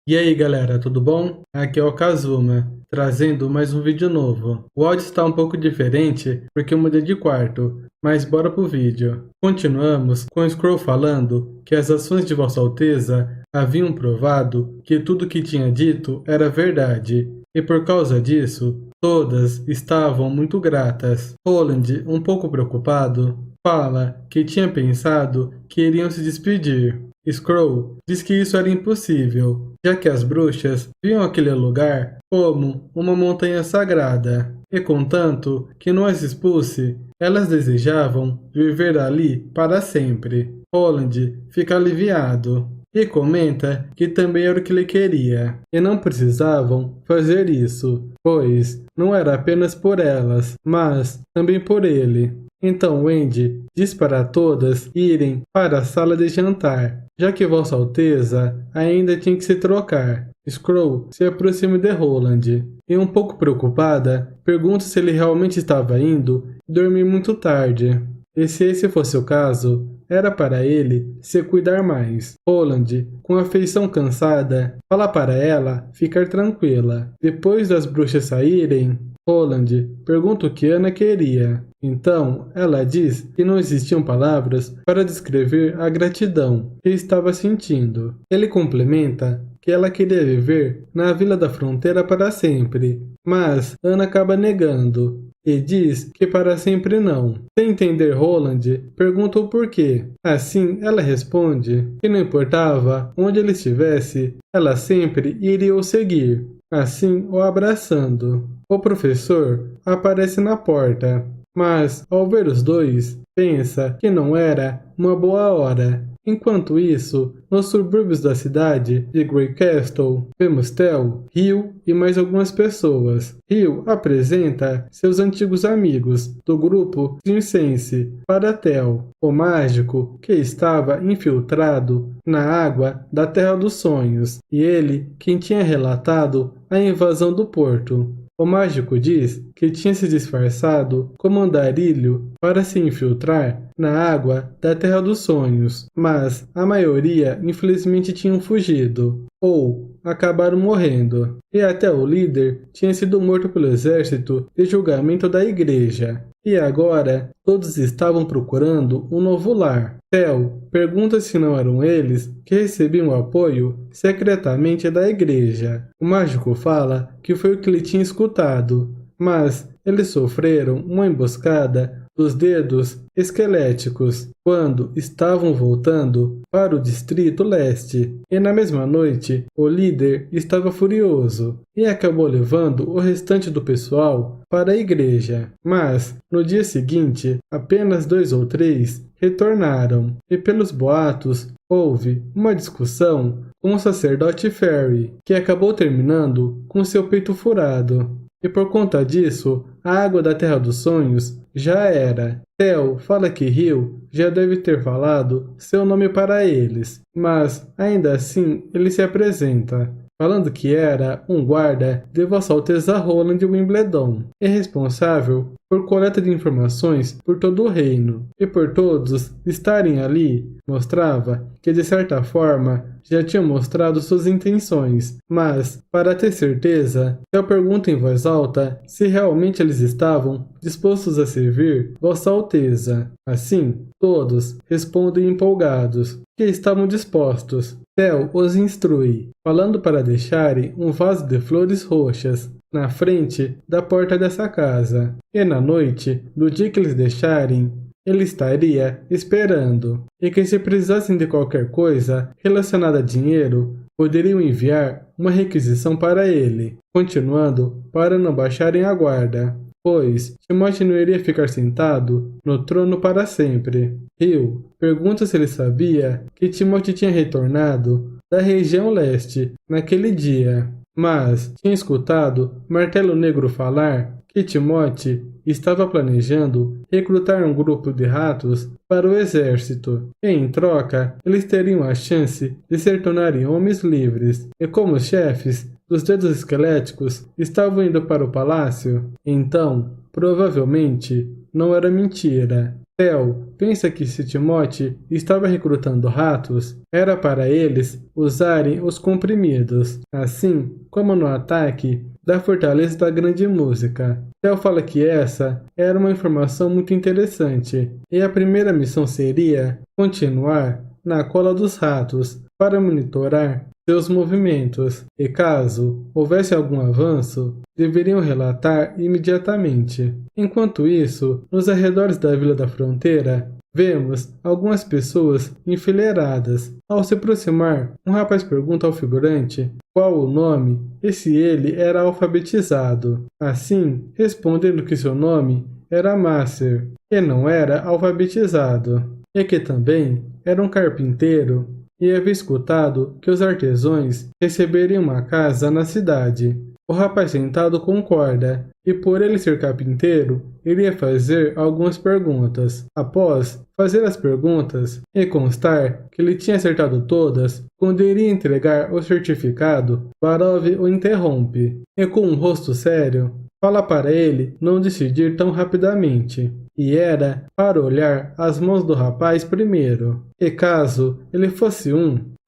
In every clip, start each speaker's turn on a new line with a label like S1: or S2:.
S1: E aí galera, tudo bom? Aqui é o Kazuma, trazendo mais um vídeo novo. O áudio está um pouco diferente porque eu mudei de quarto, mas bora pro vídeo. Continuamos com o Scroll falando que as ações de Vossa Alteza haviam provado que tudo que tinha dito era verdade, e por causa disso, todas estavam muito gratas. Roland, um pouco preocupado, fala que tinha pensado que iriam se despedir. Scroll diz que isso era impossível, já que as bruxas viam aquele lugar como uma montanha sagrada, e contanto que não as expulse, elas desejavam viver ali para sempre. Roland fica aliviado e comenta que também era o que ele queria, e não precisavam fazer isso, pois não era apenas por elas, mas também por ele. Então Wendy diz para todas irem para a sala de jantar, já que Vossa Alteza ainda tinha que se trocar. Scroll se aproxima de Roland e, um pouco preocupada, pergunta se ele realmente estava indo dormir muito tarde. E se esse fosse o caso, era para ele se cuidar mais. Roland, com a feição cansada, fala para ela ficar tranquila. Depois das bruxas saírem, Roland pergunta o que Ana queria. Então, ela diz que não existiam palavras para descrever a gratidão que estava sentindo. Ele complementa que ela queria viver na Vila da Fronteira para sempre, mas Ana acaba negando e diz que para sempre não. Sem entender Roland, pergunta o porquê. Assim, ela responde que não importava onde ele estivesse, ela sempre iria o seguir, assim o abraçando. O professor aparece na porta, mas ao ver os dois, pensa que não era uma boa hora. Enquanto isso, nos subúrbios da cidade de Greycastle, vemos Theo, Hugh e mais algumas pessoas. Hugh apresenta seus antigos amigos do grupo Circense para Theo, o mágico que estava infiltrado na água da Terra dos Sonhos, e ele quem tinha relatado a invasão do porto. O mágico diz que tinha se disfarçado como andarilho para se infiltrar na água da Terra dos Sonhos, mas a maioria infelizmente tinham fugido ou acabaram morrendo, e até o líder tinha sido morto pelo exército de julgamento da igreja. E agora todos estavam procurando um novo lar. Theo pergunta se não eram eles que recebiam apoio secretamente da igreja. O mágico fala que foi o que ele tinha escutado, mas eles sofreram uma emboscada dos dedos esqueléticos quando estavam voltando para o Distrito Leste. E na mesma noite, o líder estava furioso e acabou levando o restante do pessoal para a igreja. Mas, no dia seguinte, apenas 2 ou 3 retornaram, e pelos boatos, houve uma discussão com o sacerdote Ferry, que acabou terminando com seu peito furado. E por conta disso, a água da Terra dos Sonhos já era. Theo fala que Hugh já deve ter falado seu nome para eles, mas ainda assim ele se apresenta, falando que era um guarda de Vossa Alteza Roland Wimbledon, e responsável por coleta de informações por todo o reino, e por todos estarem ali, mostrava que de certa forma já tinham mostrado suas intenções, mas, para ter certeza, Theo pergunta em voz alta se realmente eles estavam dispostos a servir Vossa Alteza. Assim, todos respondem empolgados que estavam dispostos. Theo os instrui, falando para deixarem um vaso de flores roxas na frente da porta dessa casa, e na noite do dia que eles deixarem, ele estaria esperando, e que se precisassem de qualquer coisa relacionada a dinheiro, poderiam enviar uma requisição para ele, continuando para não baixarem a guarda, pois Timóteo não iria ficar sentado no trono para sempre. Hugh pergunta se ele sabia que Timóteo tinha retornado da região leste naquele dia, mas tinha escutado Martelo Negro falar que Timóteo estava planejando recrutar um grupo de ratos para o exército, e em troca eles teriam a chance de se tornarem homens livres, e como os chefes dos dedos esqueléticos estavam indo para o palácio, então provavelmente não era mentira. Theo pensa que se Timóteo estava recrutando ratos, era para eles usarem os comprimidos, assim como no ataque da Fortaleza da Grande Música. Theo fala que essa era uma informação muito interessante, e a primeira missão seria continuar na cola dos ratos para monitorar seus movimentos, e caso houvesse algum avanço, deveriam relatar imediatamente. Enquanto isso, nos arredores da Vila da Fronteira, vemos algumas pessoas enfileiradas. Ao se aproximar, um rapaz pergunta ao figurante qual o nome e se ele era alfabetizado. Assim, respondendo que seu nome era Master e não era alfabetizado, e que também era um carpinteiro e havia escutado que os artesãos receberiam uma casa na cidade. O rapaz sentado concorda, e por ele ser carpinteiro, iria fazer algumas perguntas. Após fazer as perguntas e constar que ele tinha acertado todas, quando iria entregar o certificado, Barov o interrompe, e com um rosto sério, fala para ele não decidir tão rapidamente, e era para olhar as mãos do rapaz primeiro. E caso ele fosse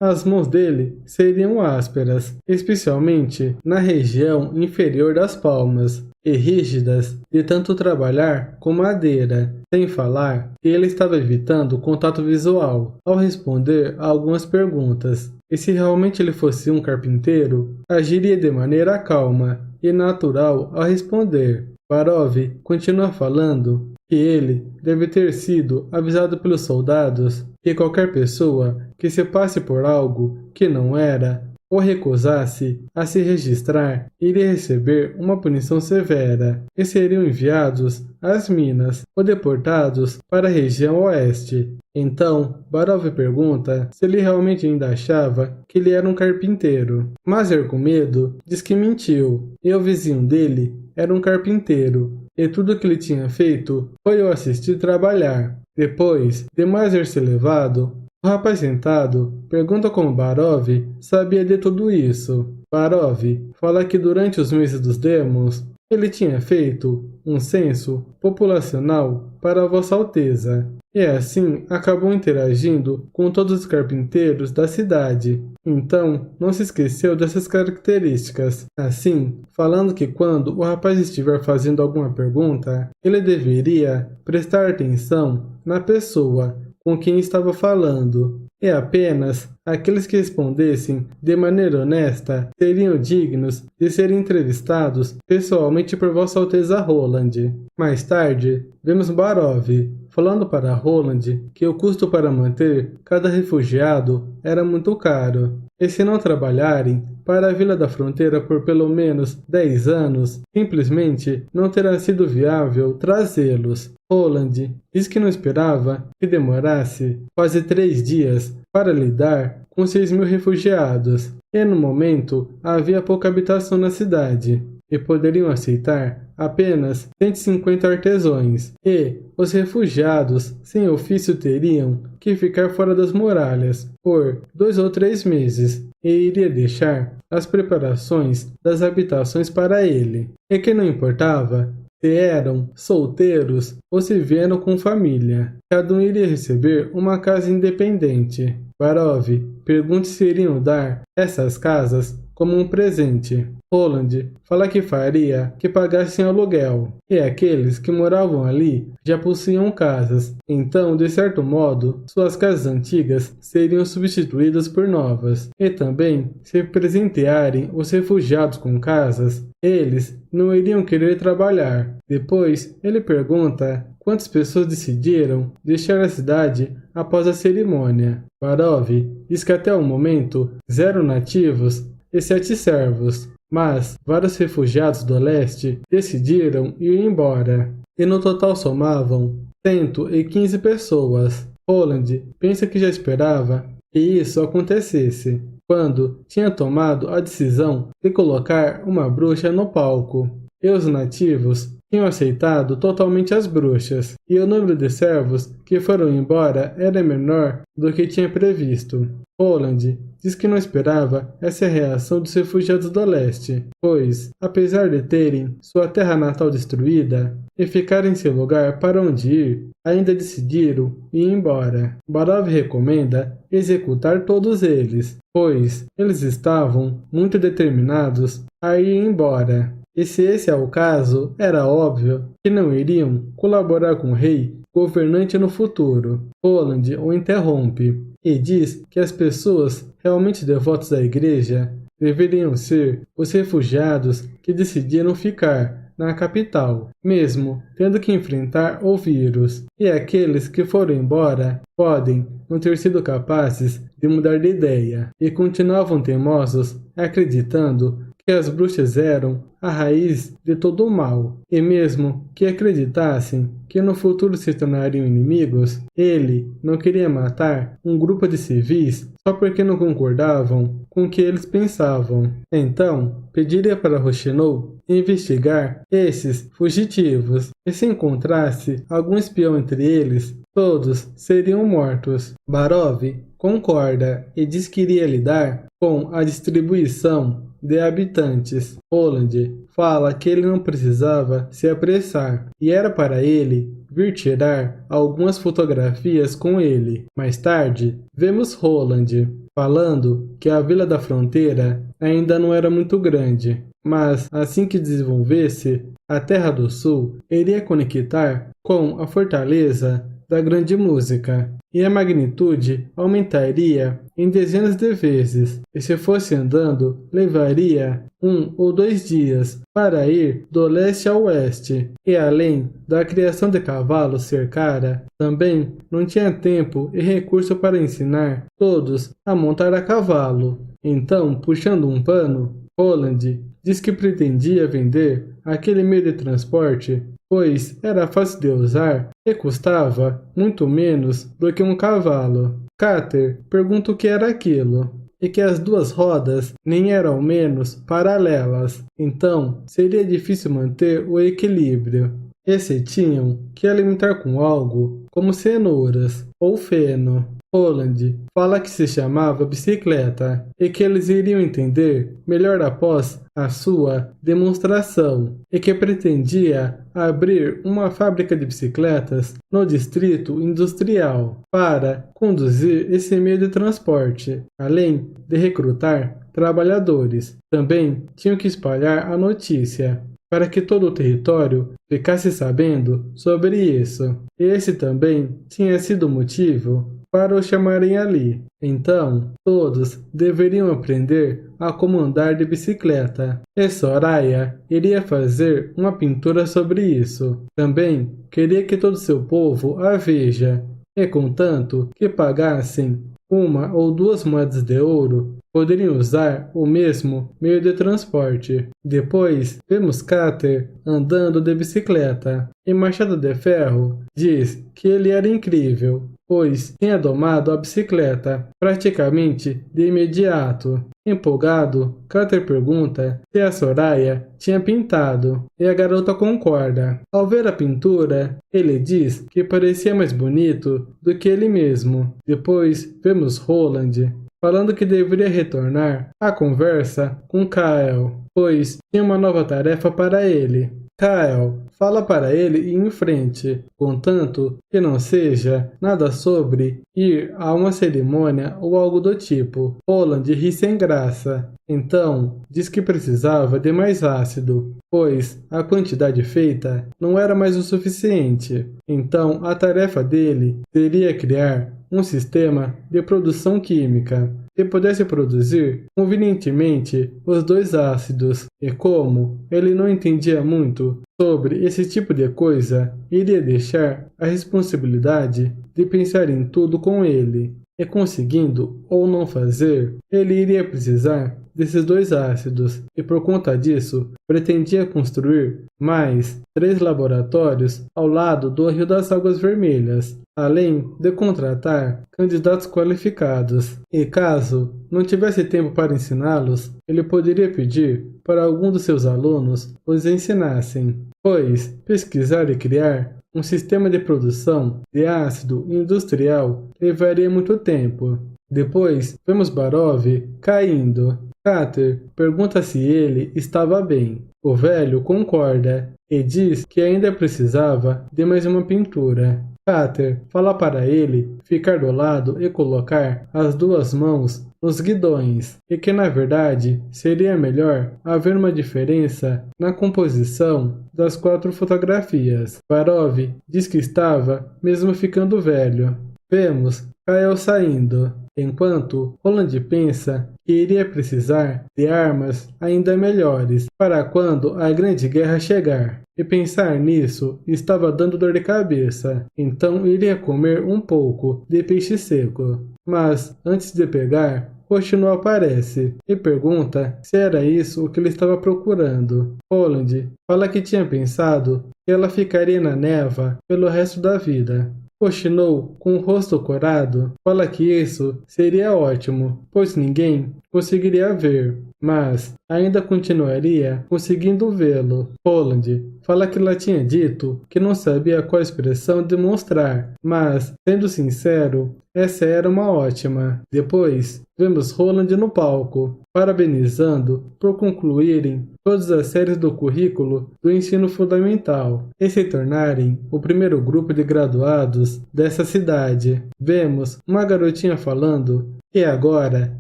S1: as mãos dele seriam ásperas, especialmente na região inferior das palmas, e rígidas de tanto trabalhar com madeira, sem falar que ele estava evitando contato visual ao responder a algumas perguntas. E se realmente ele fosse um carpinteiro, agiria de maneira calma e natural ao responder. Barov continua falando que ele deve ter sido avisado pelos soldados que qualquer pessoa que se passe por algo que não era ou recusasse a se registrar iria receber uma punição severa e seriam enviados às minas ou deportados para a região oeste. Então, Barov pergunta se ele realmente ainda achava que ele era um carpinteiro. Maser, com medo, diz que mentiu, e o vizinho dele era um carpinteiro, e tudo que ele tinha feito foi o assistir trabalhar. Depois de Maser ser levado, o rapaz sentado pergunta como Barov sabia de tudo isso. Barov fala que durante os meses dos demos, ele tinha feito um censo populacional para Vossa Alteza, e assim acabou interagindo com todos os carpinteiros da cidade. Então, não se esqueceu dessas características. Assim, falando que quando o rapaz estiver fazendo alguma pergunta, ele deveria prestar atenção na pessoa com quem estava falando, e apenas aqueles que respondessem de maneira honesta seriam dignos de serem entrevistados pessoalmente por Vossa Alteza Roland. Mais tarde, vemos Barov falando para Roland que o custo para manter cada refugiado era muito caro, e se não trabalharem para a Vila da Fronteira por pelo menos 10 anos, simplesmente não terá sido viável trazê-los. Roland diz que não esperava que demorasse quase 3 dias para lidar com 6.000 refugiados, e no momento havia pouca habitação na cidade, e poderiam aceitar apenas 150 artesãos, e os refugiados sem ofício teriam que ficar fora das muralhas por 2 ou 3 meses, e iria deixar as preparações das habitações para ele, e que não importava se eram solteiros ou se vieram com família. Cada um iria receber uma casa independente. Barov pergunta se iriam dar essas casas como um presente. Roland fala que faria que pagassem aluguel, e aqueles que moravam ali já possuíam casas, então, de certo modo, suas casas antigas seriam substituídas por novas, e também, se presentearem os refugiados com casas, eles não iriam querer trabalhar. Depois, ele pergunta quantas pessoas decidiram deixar a cidade após a cerimônia. Barov diz que até o momento 0 nativos e 7 servos, mas vários refugiados do leste decidiram ir embora, e no total somavam 115 pessoas. Roland pensa que já esperava que isso acontecesse, quando tinha tomado a decisão de colocar uma bruxa no palco, e os nativos tinham aceitado totalmente as bruxas, e o número de servos que foram embora era menor do que tinha previsto. Roland diz que não esperava essa reação dos refugiados do leste, pois, apesar de terem sua terra natal destruída e ficarem sem lugar para onde ir, ainda decidiram ir embora. Barov recomenda executar todos eles, pois eles estavam muito determinados a ir embora. E se esse é o caso, era óbvio que não iriam colaborar com o rei governante no futuro. Roland o interrompe e diz que as pessoas realmente devotas à igreja deveriam ser os refugiados que decidiram ficar na capital, mesmo tendo que enfrentar o vírus, e aqueles que foram embora podem não ter sido capazes de mudar de ideia e continuavam teimosos, acreditando que as bruxas eram a raiz de todo o mal, e mesmo que acreditassem que no futuro se tornariam inimigos, ele não queria matar um grupo de civis só porque não concordavam com o que eles pensavam. Então, pediria para Rochinol investigar esses fugitivos, e se encontrasse algum espião entre eles, todos seriam mortos. Barov concorda e diz que iria lidar com a distribuição de habitantes. Roland fala que ele não precisava se apressar e era para ele vir tirar algumas fotografias com ele. Mais tarde, vemos Roland falando que a Vila da Fronteira ainda não era muito grande, mas assim que desenvolvesse, a Terra do Sul iria conectar com a Fortaleza da Grande Música, e a magnitude aumentaria em dezenas de vezes, e se fosse andando, levaria 1 ou 2 dias para ir do leste ao oeste, e além da criação de cavalos ser cara, também não tinha tempo e recurso para ensinar todos a montar a cavalo. Então, puxando um pano, Roland diz que pretendia vender aquele meio de transporte, pois era fácil de usar e custava muito menos do que um cavalo. Carter pergunta o que era aquilo, e que as duas rodas nem eram ao menos paralelas, então seria difícil manter o equilíbrio. E se tinham que alimentar com algo como cenouras ou feno. Roland fala que se chamava bicicleta e que eles iriam entender melhor após a sua demonstração, e que pretendia abrir uma fábrica de bicicletas no distrito industrial para conduzir esse meio de transporte, além de recrutar trabalhadores. Também tinham que espalhar a notícia para que todo o território ficasse sabendo sobre isso. Esse também tinha sido o motivo para o chamarem ali. Então, todos deveriam aprender a comandar de bicicleta. E Soraya iria fazer uma pintura sobre isso. Também queria que todo seu povo a veja, e contanto que pagassem 1 ou 2 moedas de ouro, poderiam usar o mesmo meio de transporte. Depois, vemos Carter andando de bicicleta, e Machado de Ferro diz que ele era incrível, pois tinha domado a bicicleta praticamente de imediato. Empolgado, Carter pergunta se a Soraya tinha pintado, e a garota concorda. Ao ver a pintura, ele diz que parecia mais bonito do que ele mesmo. Depois, vemos Roland falando que deveria retornar à conversa com Kyle, pois tinha uma nova tarefa para ele. Kyle fala para ele ir em frente, contanto que não seja nada sobre ir a uma cerimônia ou algo do tipo. Roland ri sem graça, então diz que precisava de mais ácido, pois a quantidade feita não era mais o suficiente. Então a tarefa dele seria criar um sistema de produção química que pudesse produzir convenientemente os 2 ácidos, e como ele não entendia muito sobre esse tipo de coisa, iria deixar a responsabilidade de pensar em tudo com ele. e conseguindo ou não fazer, ele iria precisar desses 2 ácidos e por conta disso pretendia construir mais 3 laboratórios ao lado do Rio das Águas Vermelhas, além de contratar candidatos qualificados. E caso não tivesse tempo para ensiná-los, ele poderia pedir para algum dos seus alunos os ensinassem, pois pesquisar e criar um sistema de produção de ácido industrial levaria muito tempo. Depois, vemos Barov caindo. Carter pergunta se ele estava bem. O velho concorda e diz que ainda precisava de mais uma pintura. Carter fala para ele ficar do lado e colocar as 2 mãos nos guidões, e que na verdade seria melhor haver uma diferença na composição das 4 fotografias. Barov diz que estava mesmo ficando velho. Vemos Kyle saindo, enquanto Roland pensa que iria precisar de armas ainda melhores para quando a Grande Guerra chegar. E pensar nisso estava dando dor de cabeça, então iria comer um pouco de peixe seco. Mas, antes de pegar, Hoshino aparece e pergunta se era isso o que ele estava procurando. Roland fala que tinha pensado que ela ficaria na neva pelo resto da vida. Hoshino, com o rosto corado, fala que isso seria ótimo, pois ninguém conseguiria ver, mas ainda continuaria conseguindo vê-lo. Roland fala que ela tinha dito que não sabia qual expressão demonstrar, mas, sendo sincero, essa era uma ótima. Depois, vemos Roland no palco, parabenizando por concluírem todas as séries do currículo do ensino fundamental e se tornarem o primeiro grupo de graduados dessa cidade. Vemos uma garotinha falando que agora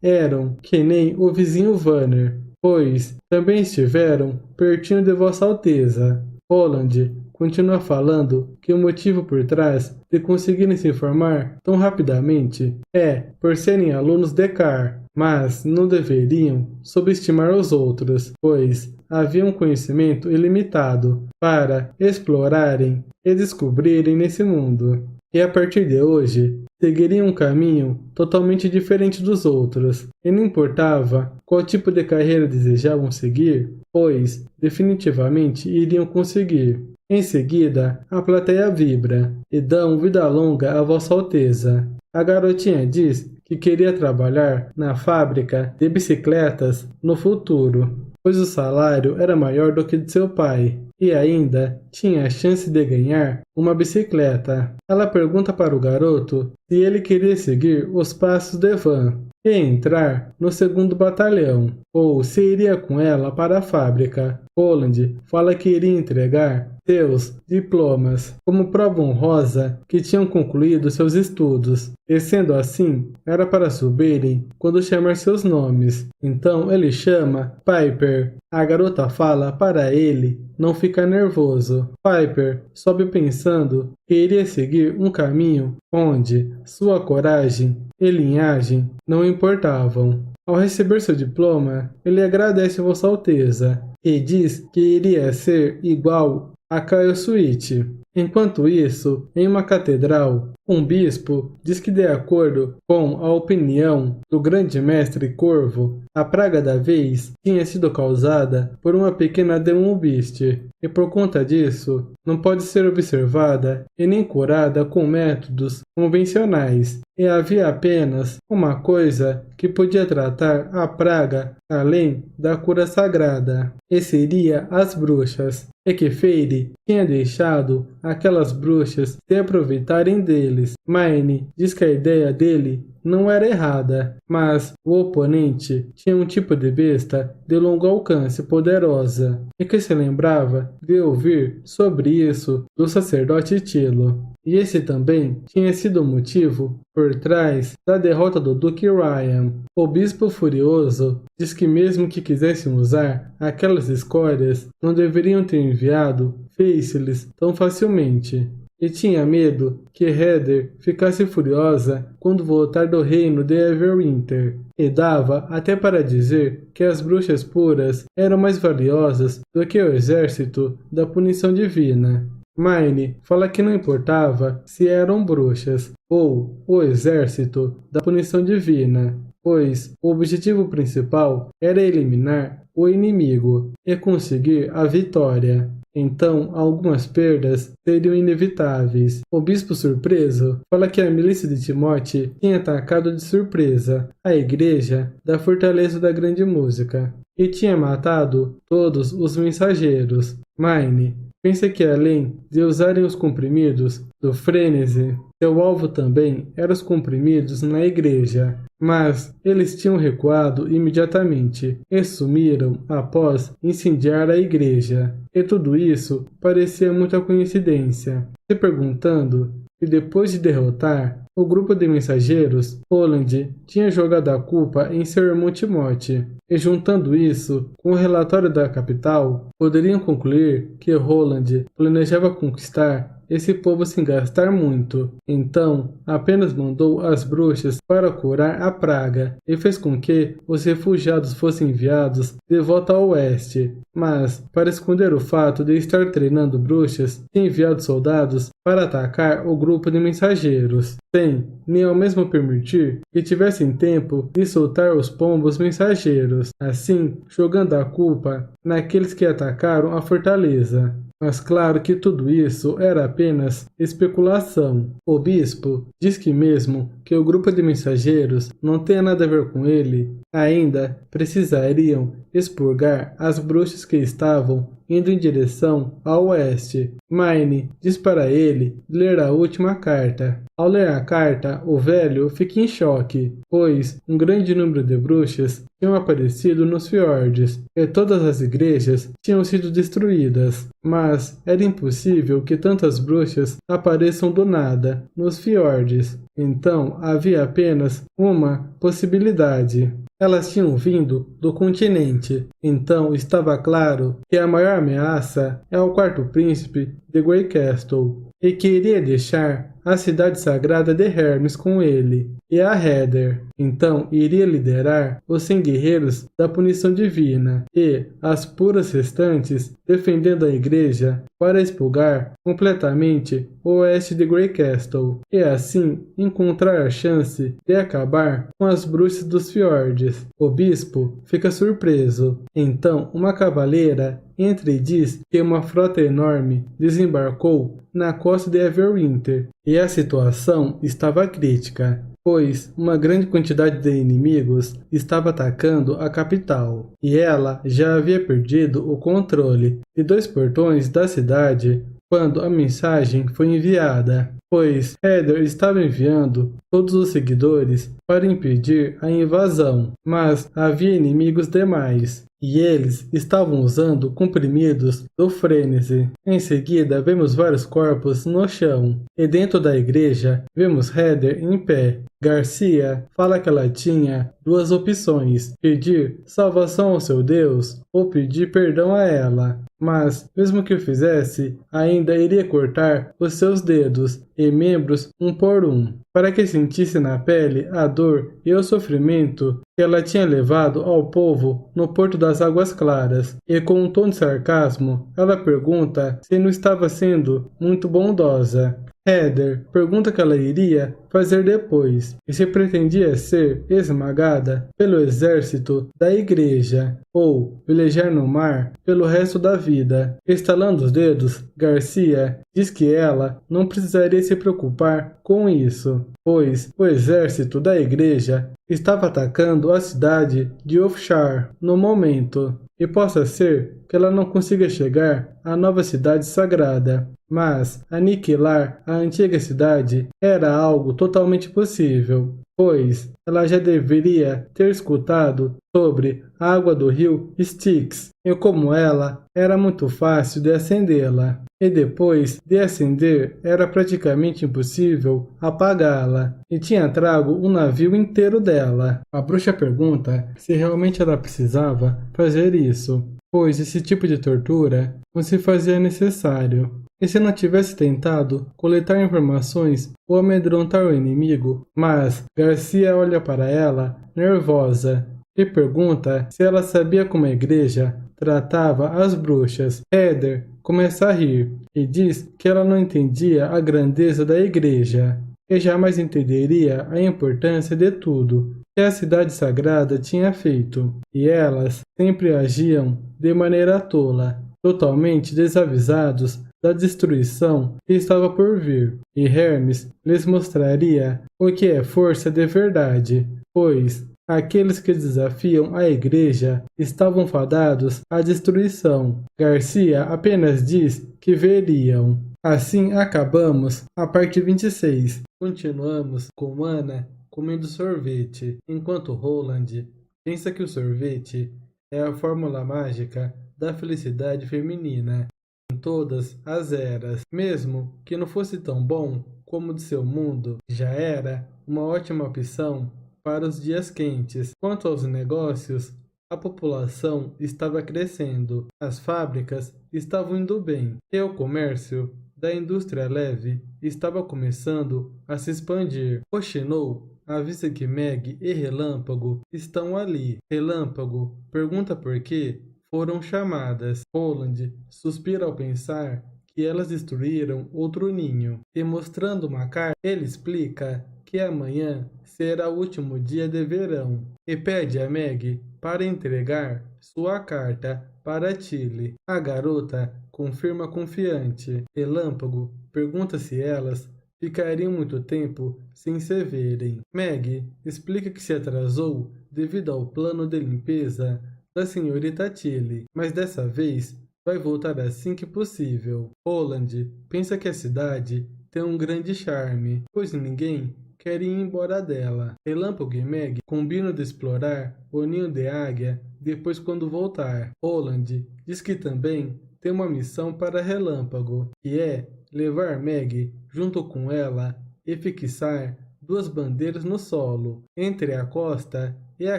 S1: eram que nem o vizinho Vanner, pois também estiveram pertinho de Vossa Alteza. Roland continua falando que o motivo por trás de conseguirem se formar tão rapidamente é por serem alunos de Carr, mas não deveriam subestimar os outros, pois havia um conhecimento ilimitado para explorarem e descobrirem nesse mundo. E a partir de hoje, seguiriam um caminho totalmente diferente dos outros, e não importava qual tipo de carreira desejavam seguir, pois definitivamente iriam conseguir. Em seguida, a plateia vibra e dão vida longa a Vossa Alteza. A garotinha diz que queria trabalhar na fábrica de bicicletas no futuro, pois o salário era maior do que de seu pai e ainda tinha a chance de ganhar uma bicicleta. Ela pergunta para o garoto se ele queria seguir os passos de Van e entrar no 2º batalhão, ou se iria com ela para a fábrica. Roland fala que iria entregar seus diplomas como prova honrosa que tinham concluído seus estudos, e sendo assim, era para subirem quando chamar seus nomes. Então ele chama Piper. A garota fala para ele não ficar nervoso. Piper sobe pensando que iria seguir um caminho onde sua coragem e linhagem não importavam. Ao receber seu diploma, ele agradece Vossa Alteza e diz que iria ser igual a Kyle Sweet. Enquanto isso, em uma catedral, um bispo diz que, de acordo com a opinião do grande mestre Corvo, a praga da vez tinha sido causada por uma pequena Demon Beast, e por conta disso, não pode ser observada e nem curada com métodos convencionais, e havia apenas uma coisa que podia tratar a praga além da cura sagrada, e seria as bruxas, e que Feyre tinha deixado aquelas bruxas se aproveitarem deles. Mine diz que a ideia dele não era errada, mas o oponente tinha um tipo de besta de longo alcance poderosa, e que se lembrava de ouvir sobre isso do sacerdote Tilo. E esse também tinha sido o motivo por trás da derrota do Duque Ryan. O bispo furioso diz que mesmo que quisessem usar aquelas escórias, não deveriam ter enviado Faceless tão facilmente. E tinha medo que Heather ficasse furiosa quando voltar do reino de Everwinter, e dava até para dizer que as bruxas puras eram mais valiosas do que o exército da punição divina. Mine fala que não importava se eram bruxas, ou o exército da punição divina, pois o objetivo principal era eliminar o inimigo e conseguir a vitória. Então, algumas perdas seriam inevitáveis. O bispo surpreso fala que a milícia de Timóteo tinha atacado de surpresa a igreja da Fortaleza da Grande Música e tinha matado todos os mensageiros. Mine pensa que além de usarem os comprimidos do frenesi, seu alvo também eram os comprimidos na igreja, mas eles tinham recuado imediatamente e sumiram após incendiar a igreja. E tudo isso parecia muita coincidência, se perguntando se depois de derrotar o grupo de mensageiros, Holland tinha jogado a culpa em seu irmão Timóteo. E juntando isso com o relatório da capital, poderiam concluir que Holland planejava conquistar esse povo sem gastar muito. Então, apenas mandou as bruxas para curar a praga e fez com que os refugiados fossem enviados de volta ao oeste. Mas, para esconder o fato de estar treinando bruxas, tinha enviado soldados para atacar o grupo de mensageiros, sem nem ao mesmo permitir que tivessem tempo de soltar os pombos mensageiros, assim jogando a culpa naqueles que atacaram a fortaleza. Mas claro que tudo isso era apenas especulação. O bispo diz que mesmo que o grupo de mensageiros não tenha nada a ver com ele, ainda precisariam expurgar as bruxas que estavam indo em direção ao oeste. Mine diz para ele ler a última carta. Ao ler a carta, o velho fica em choque, pois um grande número de bruxas tinham aparecido nos fiordes e todas as igrejas tinham sido destruídas. Mas era impossível que tantas bruxas apareçam do nada nos fiordes. Então havia apenas uma possibilidade. Elas tinham vindo do continente, então estava claro que a maior ameaça é o quarto príncipe de Greycastle, e que iria deixar a cidade sagrada de Hermes com ele, e a Heather. Então iria liderar os 100 guerreiros da punição divina, e as puras restantes defendendo a igreja para expurgar completamente o oeste de Greycastle, e assim encontrar a chance de acabar com as bruxas dos fiordes. O bispo fica surpreso. Então uma cavaleira entra e diz que uma frota enorme desembarcou na costa de Everwinter, e a situação estava crítica, pois uma grande quantidade de inimigos estava atacando a capital, e ela já havia perdido o controle de 2 portões da cidade quando a mensagem foi enviada, pois Heather estava enviando todos os seguidores para impedir a invasão, mas havia inimigos demais, e eles estavam usando comprimidos do frenesi. Em seguida, vemos vários corpos no chão, e dentro da igreja, vemos Heather em pé. Garcia fala que ela tinha 2 opções: pedir salvação ao seu Deus ou pedir perdão a ela. Mas, mesmo que o fizesse, ainda iria cortar os seus dedos e membros um por um, para que sentisse na pele a dor e o sofrimento que ela tinha levado ao povo no Porto das Águas Claras. E com um tom de sarcasmo, ela pergunta se não estava sendo muito bondosa. Heather pergunta o que ela iria fazer depois, e se pretendia ser esmagada pelo exército da igreja, ou velejar no mar pelo resto da vida. Estalando os dedos, Garcia diz que ela não precisaria se preocupar com isso, pois o exército da igreja estava atacando a cidade de Ophshar no momento, e possa ser que ela não consiga chegar à nova cidade sagrada, mas aniquilar a antiga cidade era algo totalmente possível, pois ela já deveria ter escutado sobre a água do rio Styx, e como ela era muito fácil de acendê-la, e depois de acender era praticamente impossível apagá-la, e tinha trago um navio inteiro dela. A bruxa pergunta se realmente ela precisava fazer isso, pois esse tipo de tortura não se fazia necessário. E se não tivesse tentado coletar informações ou amedrontar o inimigo? Mas Garcia olha para ela, nervosa, e pergunta se ela sabia como a igreja tratava as bruxas. Heather começa a rir e diz que ela não entendia a grandeza da igreja. e jamais entenderia a importância de tudo que a cidade sagrada tinha feito, e elas sempre agiam de maneira tola, totalmente desavisados da destruição que estava por vir, e Hermes lhes mostraria o que é força de verdade, pois aqueles que desafiam a igreja estavam fadados à destruição. Garcia apenas diz que veriam. Assim acabamos a parte 26. Continuamos com Ana comendo sorvete, enquanto Roland pensa que o sorvete é a fórmula mágica da felicidade feminina em todas as eras. Mesmo que não fosse tão bom como o de seu mundo, já era uma ótima opção para os dias quentes. Quanto aos negócios, a população estava crescendo, as fábricas estavam indo bem, e o comércio da indústria leve estava começando a se expandir. Oxinou avisa que Meg e Relâmpago estão ali. Relâmpago pergunta por que foram chamadas. Roland suspira ao pensar que elas destruíram outro ninho, e mostrando uma carta, ele explica que amanhã será o último dia de verão e pede a Meg para entregar sua carta para Tilly. A garota confirma confiante. Relâmpago pergunta se elas ficariam muito tempo sem se verem. Meg explica que se atrasou devido ao plano de limpeza da senhorita Tilly, mas dessa vez vai voltar assim que possível. Roland pensa que a cidade tem um grande charme, pois ninguém quer ir embora dela. Relâmpago e Meg combinam de explorar o ninho de águia depois quando voltar. Roland diz que também tem uma missão para Relâmpago, que é levar Meg junto com ela e fixar duas bandeiras no solo, entre a costa e a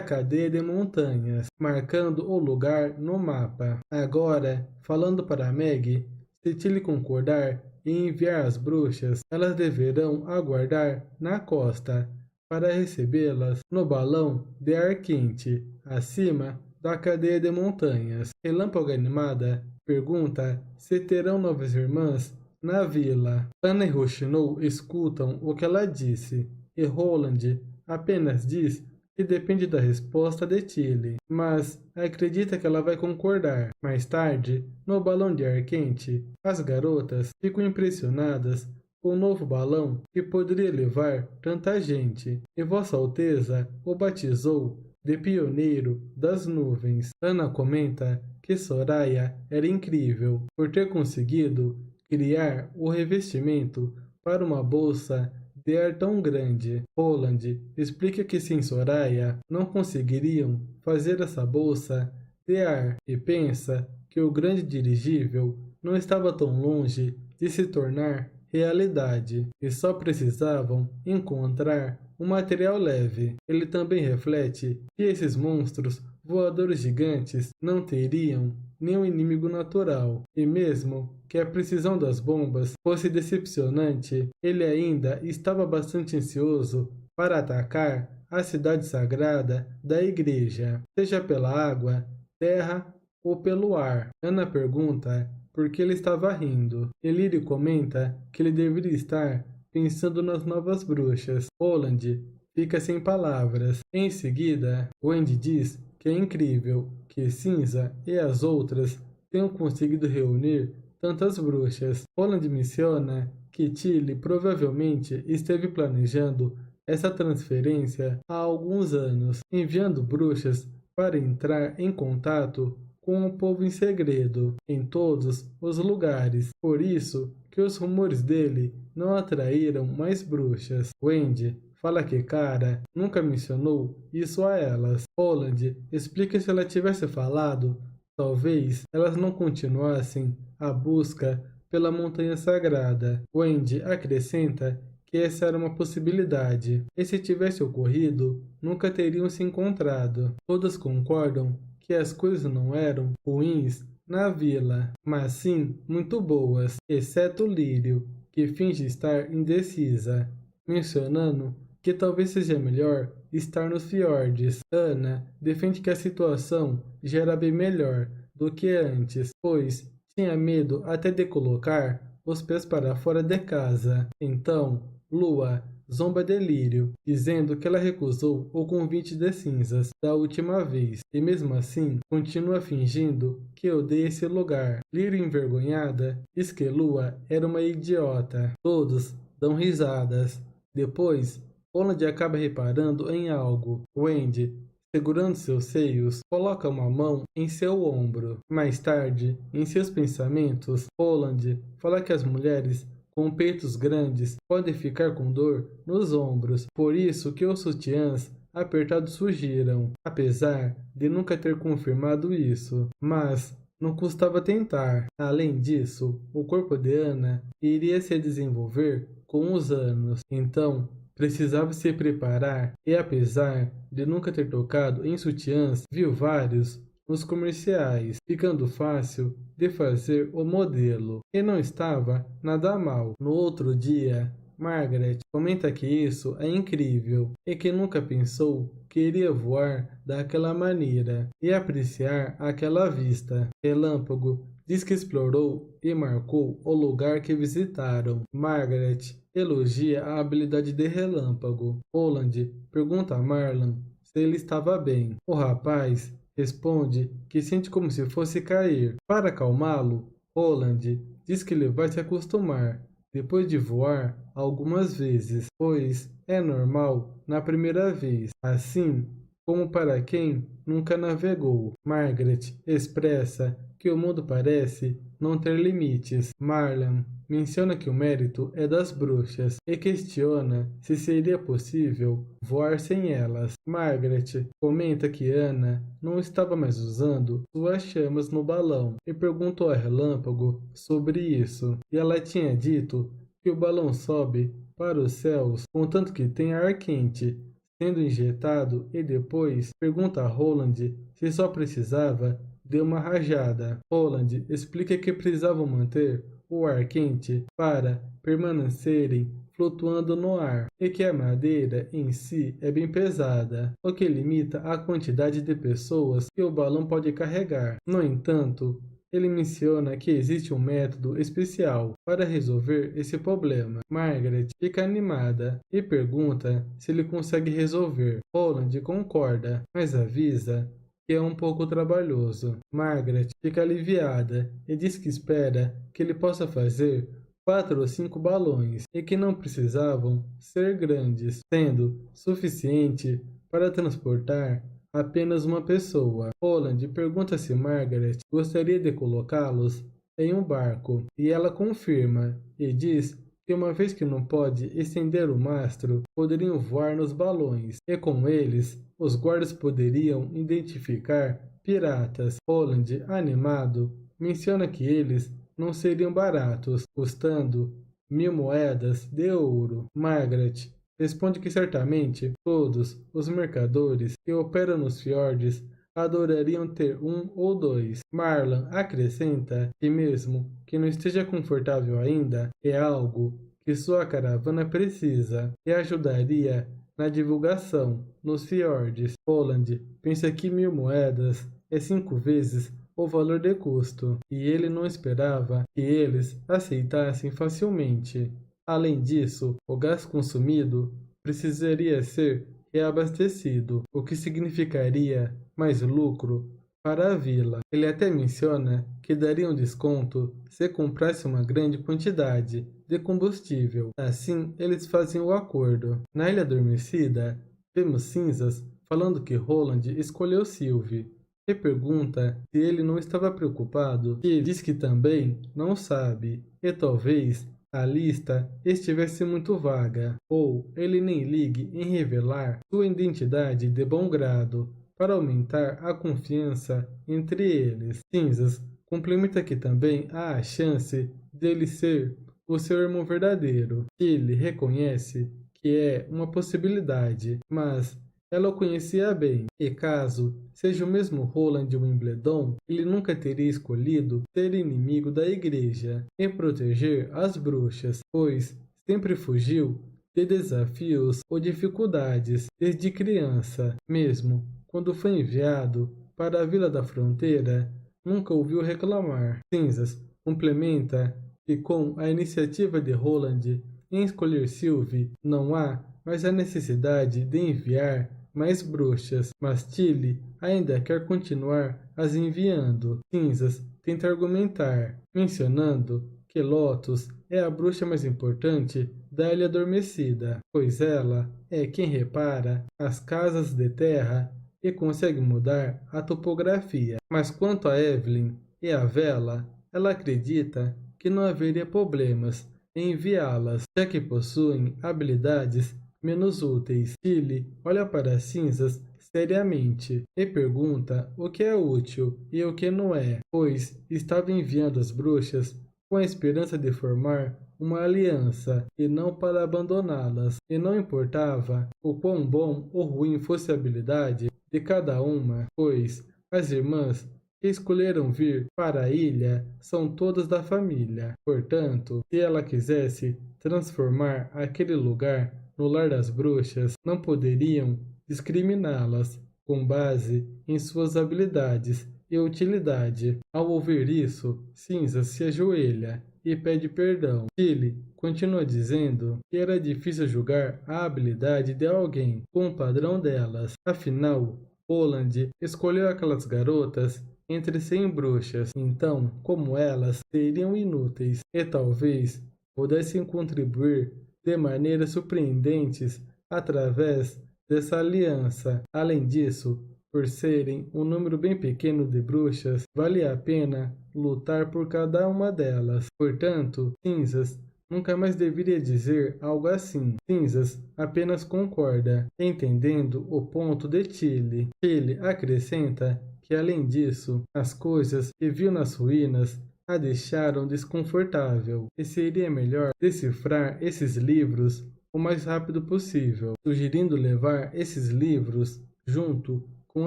S1: cadeia de montanhas, marcando o lugar no mapa. Agora, falando para Meg, se Tilly concordar em enviar as bruxas, elas deverão aguardar na costa para recebê-las no balão de ar quente, acima da cadeia de montanhas. Relâmpago Animada pergunta se terão novas irmãs na vila. Ana e Rochinol escutam o que ela disse, e Roland apenas diz que depende da resposta de Tilly, mas acredita que ela vai concordar. Mais tarde, no balão de ar quente, as garotas ficam impressionadas com o novo balão que poderia levar tanta gente, e Vossa Alteza o batizou de Pioneiro das Nuvens. Ana comenta que Soraya era incrível por ter conseguido criar o revestimento para uma bolsa de ar tão grande. Roland explica que sem Soraya não conseguiriam fazer essa bolsa de ar e pensa que o grande dirigível não estava tão longe de se tornar realidade e só precisavam encontrar um material leve. Ele também reflete que esses monstros voadores gigantes não teriam nenhum inimigo natural, e mesmo que a precisão das bombas fosse decepcionante, ele ainda estava bastante ansioso para atacar a cidade sagrada da igreja, seja pela água, terra ou pelo ar. Ana pergunta por que ele estava rindo. Elírio comenta que ele deveria estar pensando nas novas bruxas. Roland fica sem palavras. Em seguida, Wendy diz que é incrível que Cinza e as outras tenham conseguido reunir tantas bruxas. Roland menciona que Tilly provavelmente esteve planejando essa transferência há alguns anos, enviando bruxas para entrar em contato com o povo em segredo, em todos os lugares. Por isso que os rumores dele não atraíram mais bruxas. Wendy fala que Cara nunca mencionou isso a elas. Roland explica que se ela tivesse falado, talvez elas não continuassem a busca pela montanha sagrada. Wendy acrescenta que essa era uma possibilidade, e se tivesse ocorrido, nunca teriam se encontrado. Todas concordam que as coisas não eram ruins na vila, mas sim muito boas, exceto Lírio, que finge estar indecisa, mencionando que talvez seja melhor estar nos fiordes. Ana defende que a situação já era bem melhor do que antes, pois tinha medo até de colocar os pés para fora de casa. Então, Lua zomba de Lírio, dizendo que ela recusou o convite de Cinzas da última vez, e mesmo assim continua fingindo que odeia esse lugar. Lírio, envergonhada, diz que Lua era uma idiota. Todos dão risadas. Depois, Holland acaba reparando em algo. Wendy, segurando seus seios, coloca uma mão em seu ombro. Mais tarde, em seus pensamentos, Holland fala que as mulheres com peitos grandes podem ficar com dor nos ombros, por isso que os sutiãs apertados surgiram, apesar de nunca ter confirmado isso. Mas não custava tentar. Além disso, o corpo de Anna iria se desenvolver com os anos, então precisava se preparar e, apesar de nunca ter tocado em sutiãs, viu vários nos comerciais, ficando fácil de fazer o modelo. E não estava nada mal. No outro dia, Margaret comenta que isso é incrível e que nunca pensou que iria voar daquela maneira e apreciar aquela vista. Relâmpago diz que explorou e marcou o lugar que visitaram. Margaret elogia a habilidade de Relâmpago. Holland pergunta a Marlon se ele estava bem. O rapaz responde que sente como se fosse cair. Para acalmá-lo, Holland diz que ele vai se acostumar depois de voar algumas vezes, pois é normal na primeira vez, assim como para quem nunca navegou. Margaret expressa que o mundo parece não ter limites. Marlon menciona que o mérito é das bruxas e questiona se seria possível voar sem elas. Margaret comenta que Anna não estava mais usando suas chamas no balão e perguntou a Relâmpago sobre isso. E ela tinha dito que o balão sobe para os céus contanto que tenha ar quente sendo injetado e depois pergunta a Holland se só precisava de uma rajada. Holland explica que precisavam manter o ar quente para permanecerem flutuando no ar e que a madeira em si é bem pesada, o que limita a quantidade de pessoas que o balão pode carregar. No entanto, ele menciona que existe um método especial para resolver esse problema. Margaret fica animada e pergunta se ele consegue resolver. Holland concorda, mas avisa que é um pouco trabalhoso. Margaret fica aliviada e diz que espera que ele possa fazer 4 ou 5 balões e que não precisavam ser grandes, sendo suficiente para transportar apenas uma pessoa. Holland pergunta se Margaret gostaria de colocá-los em um barco e ela confirma e diz que uma vez que não pode estender o mastro, poderiam voar nos balões e com eles os guardas poderiam identificar piratas. Holland, animado, menciona que eles não seriam baratos, custando 1000 moedas de ouro. Margaret responde que certamente todos os mercadores que operam nos fiordes adorariam ter um ou dois. Marlon acrescenta que mesmo que não esteja confortável ainda, é algo que sua caravana precisa e ajudaria na divulgação nos fiordes. Holland pensa que 1000 moedas é 5 vezes o valor de custo, e ele não esperava que eles aceitassem facilmente. Além disso, o gás consumido precisaria ser reabastecido, o que significaria mais lucro para a vila. Ele até menciona que daria um desconto se comprasse uma grande quantidade de combustível. Assim, eles fazem o acordo. Na Ilha Adormecida, vemos Cinzas falando que Holland escolheu Sylvie e pergunta se ele não estava preocupado, e diz que também não sabe, e talvez a lista estivesse muito vaga, ou ele nem ligue em revelar sua identidade de bom grado para aumentar a confiança entre eles. Cinzas complementa que também há a chance dele ser o seu irmão verdadeiro. Ele reconhece que é uma possibilidade, mas ela o conhecia bem, e caso seja o mesmo Roland de Wimbledon, ele nunca teria escolhido ser inimigo da igreja e proteger as bruxas, pois sempre fugiu de desafios ou dificuldades desde criança. Mesmo quando foi enviado para a Vila da Fronteira, nunca ouviu reclamar. Cinzas complementa que com a iniciativa de Roland em escolher Sylvie, não há mais a necessidade de enviar mais bruxas, mas Tilly ainda quer continuar as enviando. Cinzas tenta argumentar, mencionando que Lotus é a bruxa mais importante da Ilha Adormecida, pois ela é quem repara as casas de terra e consegue mudar a topografia. Mas quanto a Evelyn e a Vela, ela acredita que não haveria problemas em enviá-las, já que possuem habilidades menos úteis. Tilly olha para as cinzas seriamente e pergunta o que é útil e o que não é, pois estava enviando as bruxas com a esperança de formar uma aliança e não para abandoná-las, e não importava o quão bom ou ruim fosse a habilidade de cada uma, pois as irmãs que escolheram vir para a ilha são todas da família. Portanto, se ela quisesse transformar aquele lugar no lar das bruxas, não poderiam discriminá-las com base em suas habilidades e utilidade. Ao ouvir isso, Cinza se ajoelha e pede perdão. Tilly continua dizendo que era difícil julgar a habilidade de alguém com o padrão delas. Afinal, Holland escolheu aquelas garotas entre 100 bruxas, então, como elas, seriam inúteis e talvez pudessem contribuir de maneiras surpreendentes através dessa aliança. Além disso, por serem um número bem pequeno de bruxas, vale a pena lutar por cada uma delas. Portanto, Cinzas nunca mais deveria dizer algo assim. Cinzas apenas concorda, entendendo o ponto de Tilly. Tilly acrescenta que, além disso, as coisas que viu nas ruínas a deixaram desconfortável e seria melhor decifrar esses livros o mais rápido possível, sugerindo levar esses livros junto com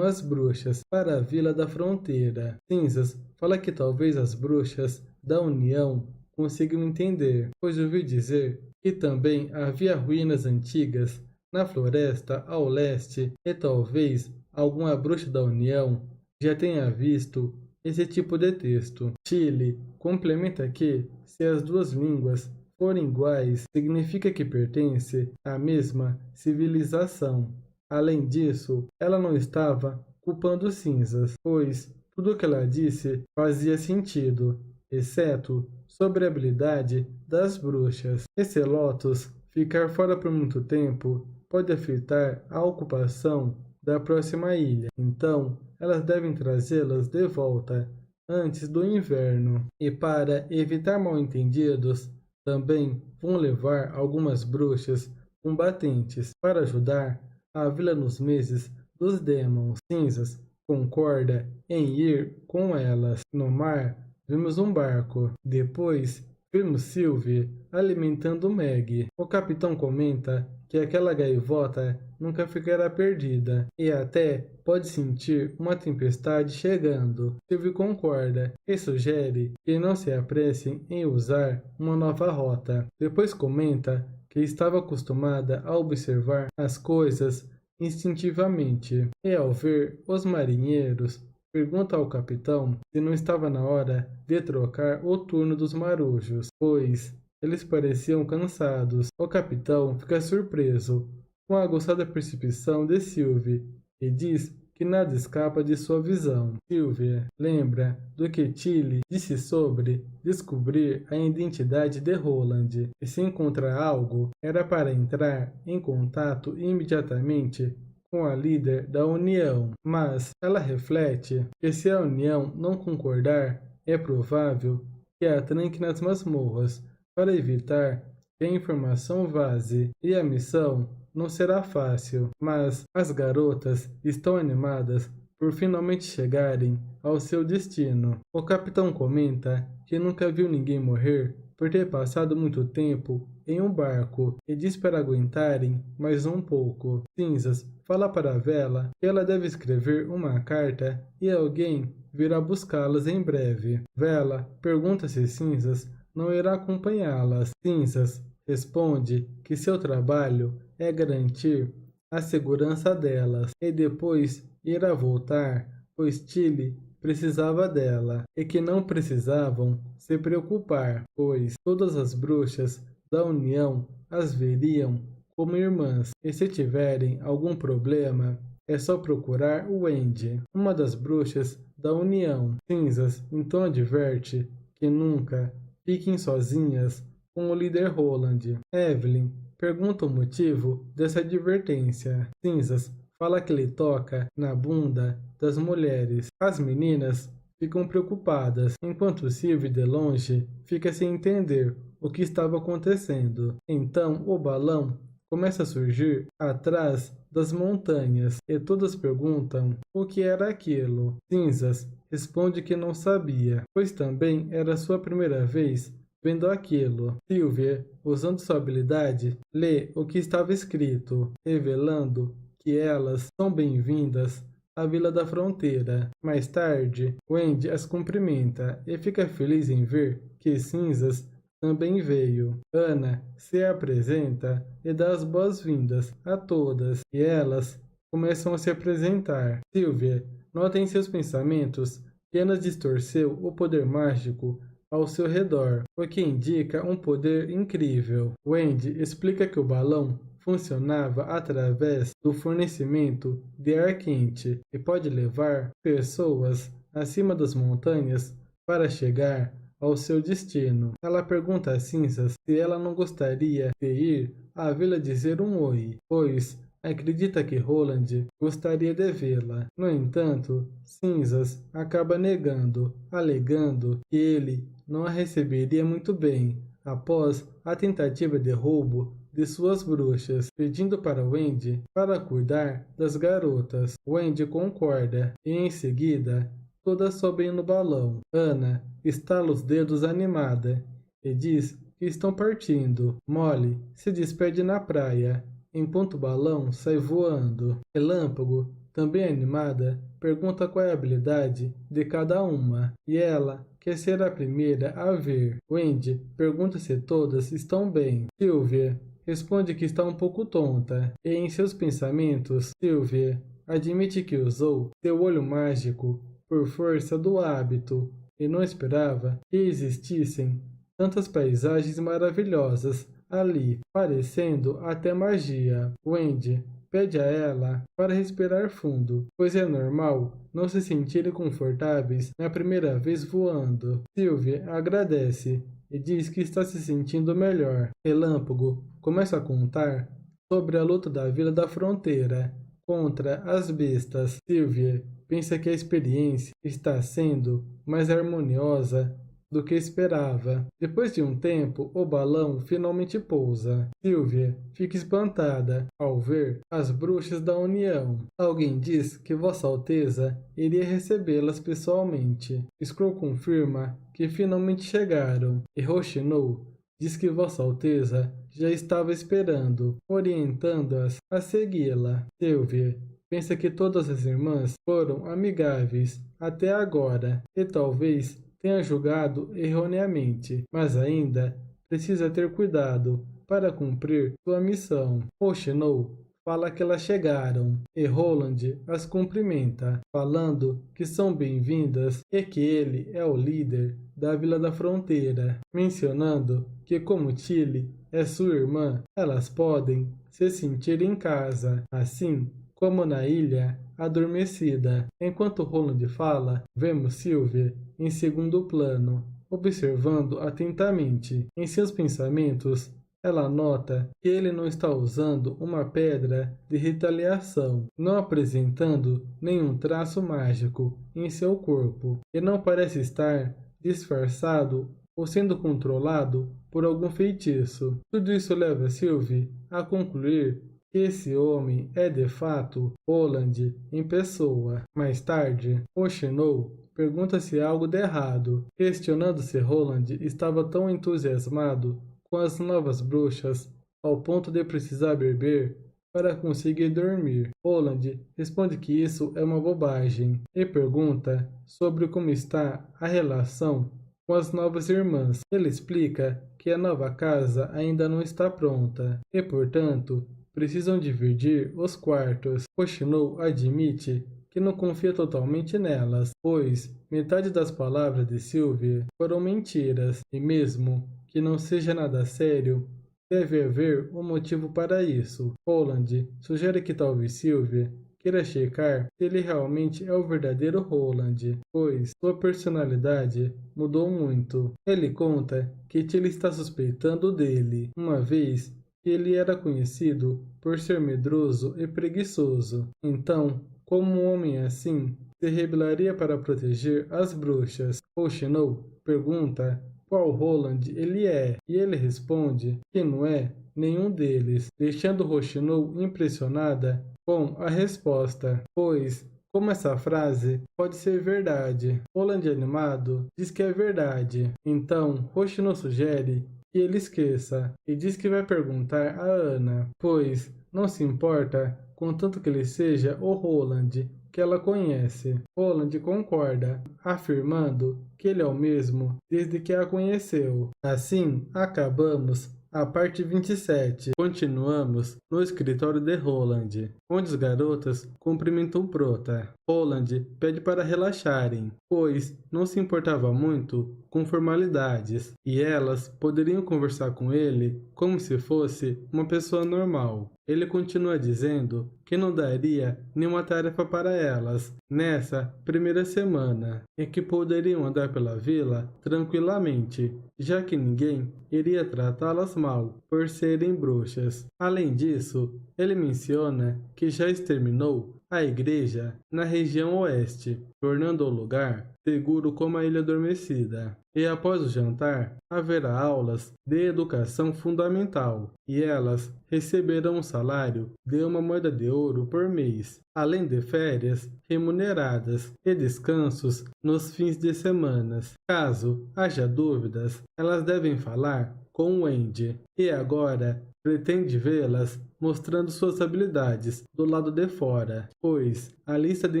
S1: as bruxas para a Vila da Fronteira. Cinzas fala que talvez as bruxas da União consigam entender, pois ouviu dizer que também havia ruínas antigas na floresta ao leste e talvez alguma bruxa da União já tenha visto esse tipo de texto. Tilly complementa que, se as duas línguas forem iguais, significa que pertence à mesma civilização. Além disso, ela não estava culpando Cinzas, pois tudo o que ela disse fazia sentido, exceto sobre a habilidade das bruxas. Esse Lotus ficar fora por muito tempo pode afetar a ocupação da próxima ilha, então elas devem trazê-las de volta antes do inverno. E para evitar mal-entendidos, também vão levar algumas bruxas combatentes para ajudar a vila nos meses dos Demons. Cinzas concorda em ir com elas. No mar, vemos um barco. Depois, vemos Sylvie alimentando Meg. O capitão comenta que aquela gaivota nunca ficará perdida e até pode sentir uma tempestade chegando. Sylvie concorda e sugere que não se apressem em usar uma nova rota. Depois comenta que estava acostumada a observar as coisas instintivamente e, ao ver os marinheiros, pergunta ao capitão se não estava na hora de trocar o turno dos marujos, pois eles pareciam cansados. O capitão fica surpreso com a aguçada percepção de Sylvie e diz que nada escapa de sua visão. Sylvie lembra do que Tilly disse sobre descobrir a identidade de Roland, e se encontrar algo, era para entrar em contato imediatamente com a líder da União. Mas ela reflete que se a União não concordar, é provável que a tranque nas masmorras para evitar que a informação vaze, e a missão não será fácil, mas as garotas estão animadas por finalmente chegarem ao seu destino. O capitão comenta que nunca viu ninguém morrer por ter passado muito tempo em um barco e diz para aguentarem mais um pouco. Cinzas fala para Vela que ela deve escrever uma carta e alguém virá buscá-las em breve. Vela pergunta se Cinzas não irá acompanhá-las. Cinzas responde que seu trabalho é garantir a segurança delas e depois irá voltar, pois Tilly precisava dela e que não precisavam se preocupar, pois todas as bruxas da União as veriam como irmãs, e se tiverem algum problema, é só procurar o Wendy, uma das bruxas da União. Cinzas então adverte que nunca fiquem sozinhas com o líder Roland. Evelyn pergunta o motivo dessa advertência. Cinzas fala que ele toca na bunda das mulheres. As meninas ficam preocupadas, enquanto Sylvie de longe fica sem entender o que estava acontecendo. Então o balão começa a surgir atrás das montanhas e todas perguntam o que era aquilo. Cinzas responde que não sabia, pois também era sua primeira vez vendo aquilo. Sylvie, usando sua habilidade, lê o que estava escrito, revelando que elas são bem-vindas à Vila da Fronteira. Mais tarde, Wendy as cumprimenta e fica feliz em ver que Cinzas também veio. Ana se apresenta e dá as boas-vindas a todas, e elas começam a se apresentar. Sylvie nota em seus pensamentos que Ana distorceu o poder mágico ao seu redor, o que indica um poder incrível. Wendy explica que o balão funcionava através do fornecimento de ar quente e pode levar pessoas acima das montanhas para chegar ao seu destino. Ela pergunta a Cinzas se ela não gostaria de ir à vila dizer um oi, pois acredita que Roland gostaria de vê-la. No entanto, Cinzas acaba negando, alegando que ele não a receberia muito bem após a tentativa de roubo de suas bruxas, pedindo para Wendy para cuidar das garotas. Wendy concorda e em seguida todas sobem no balão. Ana estala os dedos animada e diz que estão partindo. Molly se despede na praia, enquanto o balão sai voando. Relâmpago, também animada, pergunta qual é a habilidade de cada uma, e ela quer ser a primeira a ver. Wendy pergunta se todas estão bem. Sylvie responde que está um pouco tonta, e em seus pensamentos, Sylvie admite que usou seu olho mágico por força do hábito, e não esperava que existissem tantas paisagens maravilhosas ali, parecendo até magia. Wendy pede a ela para respirar fundo, pois é normal não se sentirem confortáveis na primeira vez voando. Sylvie agradece e diz que está se sentindo melhor. Relâmpago começa a contar sobre a luta da Vila da Fronteira contra as bestas. Sylvie pensa que a experiência está sendo mais harmoniosa do que esperava. Depois de um tempo, o balão finalmente pousa. Sylvie fica espantada ao ver as bruxas da União. Alguém diz que Vossa Alteza iria recebê-las pessoalmente. Skrull confirma que finalmente chegaram, e Rochinol diz que Vossa Alteza já estava esperando, orientando-as a segui-la. Sylvie pensa que todas as irmãs foram amigáveis até agora, e talvez tenha julgado erroneamente, mas ainda precisa ter cuidado para cumprir sua missão. Rochinol fala que elas chegaram, e Roland as cumprimenta, falando que são bem-vindas e que ele é o líder da Vila da Fronteira, mencionando que como Tilly é sua irmã, elas podem se sentir em casa, assim como na ilha adormecida. Enquanto Roland fala, vemos Sylvie em segundo plano, observando atentamente. Em seus pensamentos, ela nota que ele não está usando uma pedra de retaliação, não apresentando nenhum traço mágico em seu corpo, e não parece estar disfarçado ou sendo controlado por algum feitiço. Tudo isso leva Sylvie a concluir que esse homem é de fato Roland em pessoa. Mais tarde, Rochinol pergunta se há algo de errado, questionando se Roland estava tão entusiasmado com as novas bruxas ao ponto de precisar beber para conseguir dormir. Roland responde que isso é uma bobagem e pergunta sobre como está a relação com as novas irmãs. Ele explica que a nova casa ainda não está pronta e, portanto, precisam dividir os quartos. Rochinol admite que não confia totalmente nelas, pois metade das palavras de Sylvie foram mentiras, e mesmo que não seja nada sério, Deve haver um motivo para isso. Roland sugere que talvez Sylvia queira checar se ele realmente é o verdadeiro Roland, pois sua personalidade mudou muito. Ele conta que Tilly está suspeitando dele, uma vez que ele era conhecido por ser medroso e preguiçoso. Então, como um homem assim se rebelaria para proteger as bruxas? Hoshino pergunta qual Roland ele é, e ele responde que não é nenhum deles, deixando Hoshino impressionada com a resposta, pois como essa frase pode ser verdade. Roland animado diz que é verdade, então Hoshino sugere que ele esqueça e diz que vai perguntar a Ana, pois não se importa contanto que ele seja o Roland que ela conhece. Roland concorda, afirmando que ele é o mesmo desde que a conheceu. Assim, acabamos a parte 27. Continuamos no escritório de Roland, onde as garotas cumprimentam Prota. Roland pede para relaxarem, pois não se importava muito com formalidades, e elas poderiam conversar com ele como se fosse uma pessoa normal. Ele continua dizendo que não daria nenhuma tarefa para elas nessa primeira semana, e que poderiam andar pela vila tranquilamente, já que ninguém iria tratá-las mal por serem bruxas. Além disso, ele menciona que já exterminou a igreja na região oeste, tornando o lugar seguro como a Ilha Adormecida. E após o jantar, haverá aulas de educação fundamental, e elas receberão um salário de 1 moeda de ouro por mês, além de férias remuneradas e descansos nos fins de semana. Caso haja dúvidas, elas devem falar com o Wendy, e agora pretende vê-las mostrando suas habilidades do lado de fora, pois a lista de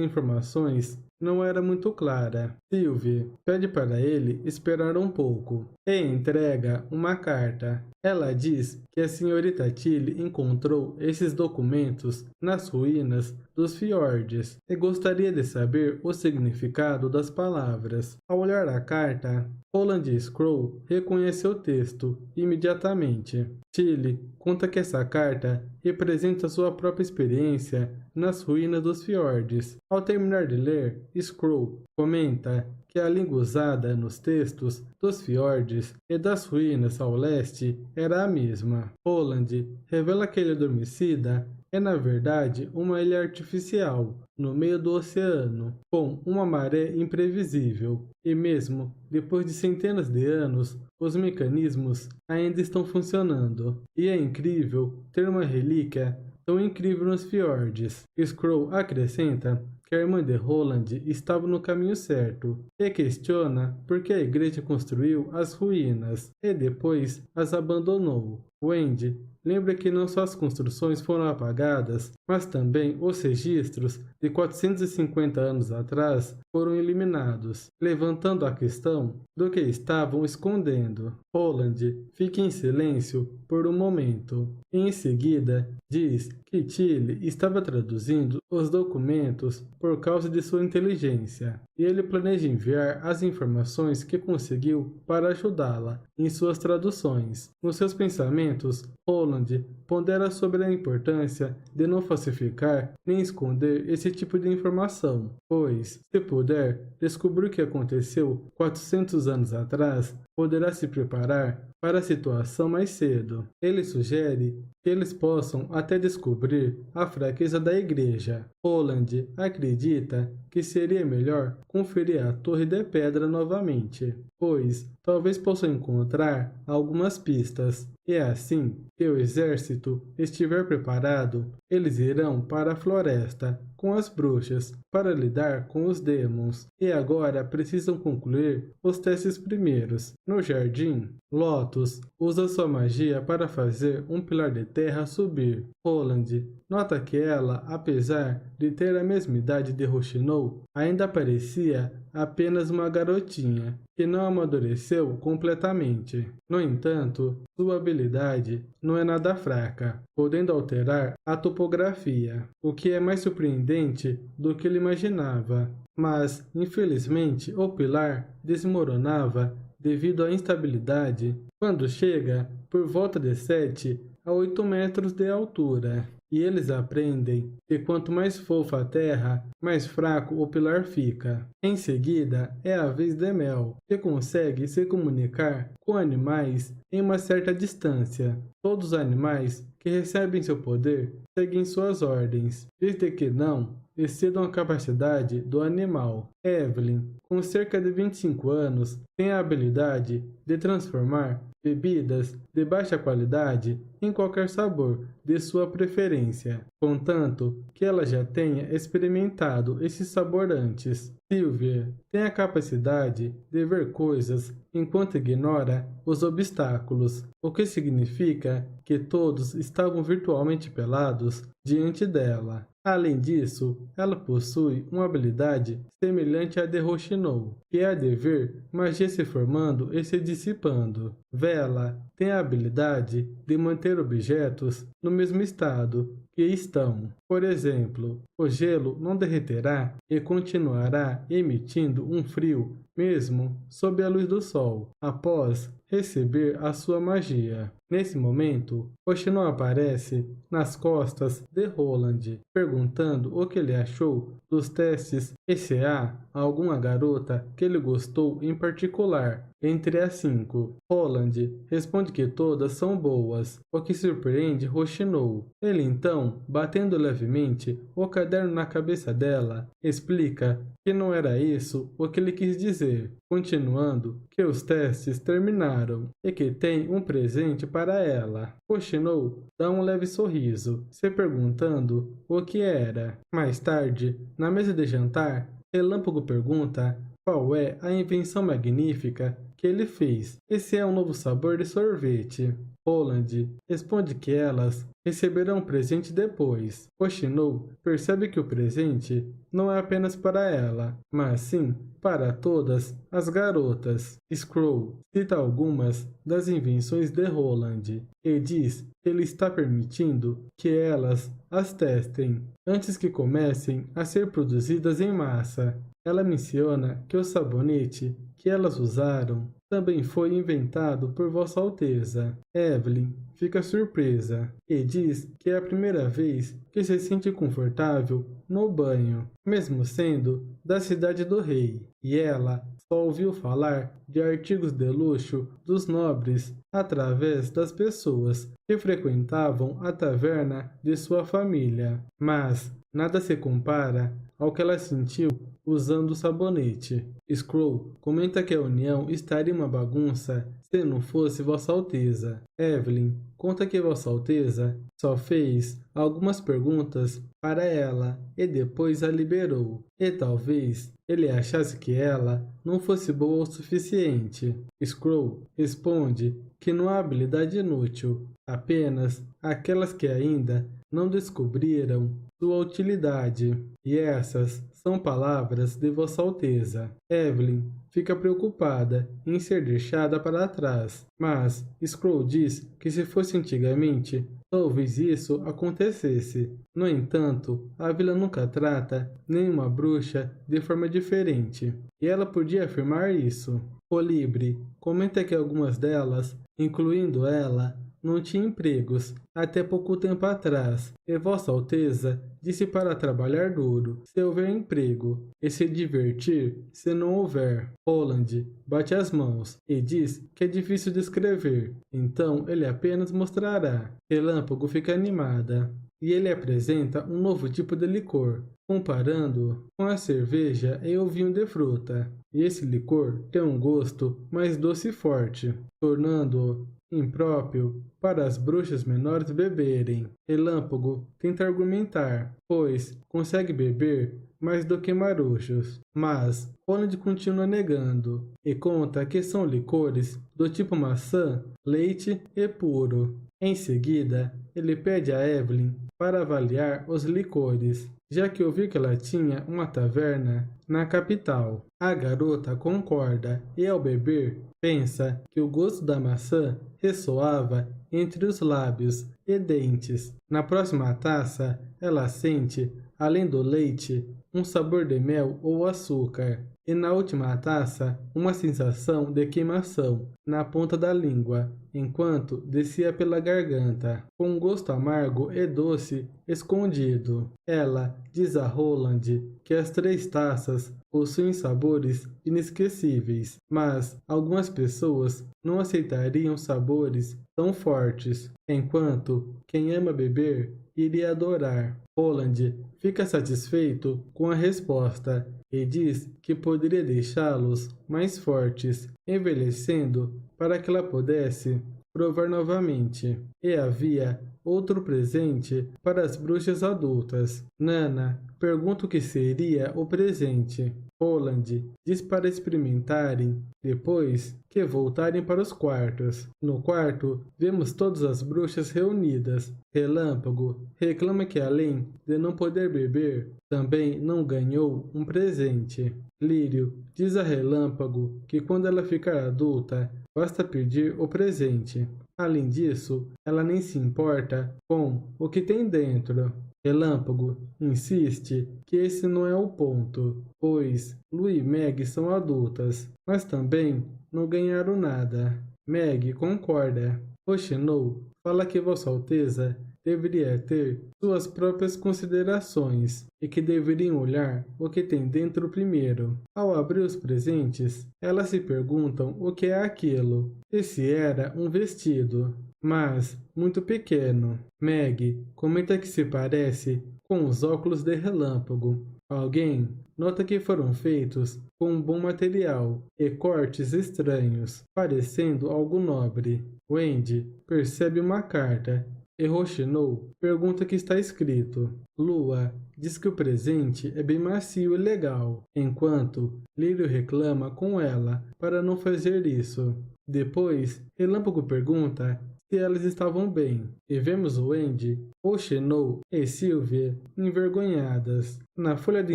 S1: informações não era muito clara. Sylvie pede para ele esperar um pouco e entrega uma carta. Ela diz que a senhorita Tilly encontrou esses documentos nas ruínas dos fiordes e gostaria de saber o significado das palavras. Ao olhar a carta, Roland Scroll reconheceu o texto imediatamente. Tilly conta que essa carta representa sua própria experiência nas ruínas dos fiordes. Ao terminar de ler, Scroll comenta que a língua usada nos textos dos fiordes e das ruínas ao leste era a mesma. Roland revela que a Ilha Adormecida é na verdade uma ilha artificial no meio do oceano, com uma maré imprevisível, e mesmo depois de centenas de anos, os mecanismos ainda estão funcionando. E é incrível ter uma relíquia tão incrível nos fiordes. Scroll acrescenta que a irmã de Roland estava no caminho certo e questiona por que a igreja construiu as ruínas e depois as abandonou. Wendy lembra que não só as construções foram apagadas, mas também os registros de 450 anos atrás foram eliminados, levantando a questão do que estavam escondendo. Roland fica em silêncio por um momento e em seguida diz que Tilly estava traduzindo os documentos por causa de sua inteligência, e ele planeja enviar as informações que conseguiu para ajudá-la em suas traduções. Nos seus pensamentos, Roland pondera sobre a importância de não falsificar nem esconder esse tipo de informação, pois, se puder descobrir o que aconteceu 400 anos atrás, poderá se preparar para a situação mais cedo. Ele sugere que eles possam até descobrir a fraqueza da igreja. Roland acredita que seria melhor conferir a Torre de Pedra novamente, pois talvez possam encontrar algumas pistas. E assim que o exército estiver preparado, eles irão para a floresta com as bruxas para lidar com os demons. E agora precisam concluir os testes primeiros. No jardim, Lotus usa sua magia para fazer um pilar de terra subir. Roland nota que ela, apesar de ter a mesma idade de Hoshino, ainda parecia apenas uma garotinha, que não amadureceu completamente. No entanto, sua habilidade não é nada fraca, podendo alterar a topografia, o que é mais surpreendente do que ele imaginava. Mas, infelizmente, o pilar desmoronava devido à instabilidade, quando chega por volta de 7 a 8 metros de altura. E eles aprendem que quanto mais fofa a terra, mais fraco o pilar fica. Em seguida, é a vez de Mel, que consegue se comunicar com animais em uma certa distância. Todos os animais que recebem seu poder seguem suas ordens, desde que não excedam a capacidade do animal. Evelyn, com cerca de 25 anos, tem a habilidade de transformar bebidas de baixa qualidade em qualquer sabor de sua preferência, contanto que ela já tenha experimentado esse sabor antes. Sylvia tem a capacidade de ver coisas enquanto ignora os obstáculos, o que significa que todos estavam virtualmente pelados diante dela. Além disso, ela possui uma habilidade semelhante à de Rochinol, que é a de ver magia se formando e se dissipando. Vela tem a habilidade de manter objetos no mesmo estado que estão. Por exemplo, o gelo não derreterá e continuará emitindo um frio mesmo sob a luz do sol, após receber a sua magia. Nesse momento, Rochinol aparece nas costas de Roland, perguntando o que ele achou dos testes e se há alguma garota que ele gostou em particular entre as 5. Roland responde que todas são boas, o que surpreende Rochinol. Ele então, batendo levemente o caderno na cabeça dela, explica que não era isso o que ele quis dizer, continuando que os testes terminaram e que tem um presente para ela. Rochinol dá um leve sorriso, se perguntando o que era. Mais tarde, na mesa de jantar, Relâmpago pergunta qual é a invenção magnífica que ele fez. Esse é um novo sabor de sorvete. Roland responde que elas receberão um presente depois. Rochinol percebe que o presente não é apenas para ela, mas sim para todas as garotas. Scroll cita algumas das invenções de Roland e diz que ele está permitindo que elas as testem antes que comecem a ser produzidas em massa. Ela menciona que o sabonete que elas usaram também foi inventado por Vossa Alteza. Evelyn fica surpresa e diz que é a primeira vez que se sente confortável no banho, mesmo sendo da cidade do rei, e ela só ouviu falar de artigos de luxo dos nobres através das pessoas que frequentavam a taverna de sua família, mas nada se compara ao que ela sentiu usando o sabonete. Scroll comenta que a união estaria uma bagunça se não fosse Vossa Alteza. Evelyn conta que Vossa Alteza só fez algumas perguntas para ela e depois a liberou. E talvez ele achasse que ela não fosse boa o suficiente. Scroll responde que não há habilidade inútil, apenas aquelas que ainda não descobriram sua utilidade. E essas são palavras de Vossa Alteza. Evelyn fica preocupada em ser deixada para trás, mas Scroll diz que se fosse antigamente, talvez isso acontecesse. No entanto, a vila nunca trata nenhuma bruxa de forma diferente, e ela podia afirmar isso. Colibri comenta que algumas delas, incluindo ela, não tinha empregos até pouco tempo atrás, e Vossa Alteza disse para trabalhar duro se houver emprego, e se divertir se não houver. Roland bate as mãos e diz que é difícil de escrever, então ele apenas mostrará. Relâmpago fica animada, e ele apresenta um novo tipo de licor, comparando-o com a cerveja e o vinho de fruta. E esse licor tem um gosto mais doce e forte, tornando-o impróprio para as bruxas menores beberem. Relâmpago tenta argumentar, pois consegue beber mais do que maruchos, mas Roland continua negando e conta que são licores do tipo maçã, leite e puro. Em seguida, ele pede a Evelyn para avaliar os licores, já que ouviu que ela tinha uma taverna na capital. A garota concorda e, ao beber, pensa que o gosto da maçã ressoava entre os lábios e dentes. Na próxima taça, ela sente, além do leite, um sabor de mel ou açúcar. e na última taça uma sensação de queimação na ponta da língua, enquanto descia pela garganta, com um gosto amargo e doce escondido. Ela diz a Roland que as 3 taças possuem sabores inesquecíveis, mas algumas pessoas não aceitariam sabores tão fortes, enquanto quem ama beber iria adorar. Roland fica satisfeito com a resposta e diz que poderia deixá-los mais fortes, envelhecendo para que ela pudesse provar novamente. E havia outro presente para as bruxas adultas. Nana pergunta o que seria o presente. Roland diz para experimentarem depois que voltarem para os quartos. No quarto, vemos todas as bruxas reunidas. Relâmpago reclama que, além de não poder beber, também não ganhou um presente. Lírio diz a Relâmpago que quando ela ficar adulta, basta pedir o presente. Além disso, ela nem se importa com o que tem dentro. Relâmpago insiste que esse não é o ponto, pois Lu e Meg são adultas, mas também não ganharam nada. Meg concorda. Rochinol fala que Vossa Alteza deveria ter suas próprias considerações e que deveriam olhar o que tem dentro primeiro. Ao abrir os presentes, elas se perguntam o que é aquilo, e se era um vestido, mas muito pequeno. Meg comenta que se parece com os óculos de Relâmpago. Alguém nota que foram feitos com um bom material e cortes estranhos, parecendo algo nobre. Wendy percebe uma carta e Rochinol pergunta o que está escrito. Lua diz que o presente é bem macio e legal, enquanto Lírio reclama com ela para não fazer isso. Depois, Relâmpago pergunta se elas estavam bem, e vemos Wendy, Rochinol e Sylvia envergonhadas. Na folha de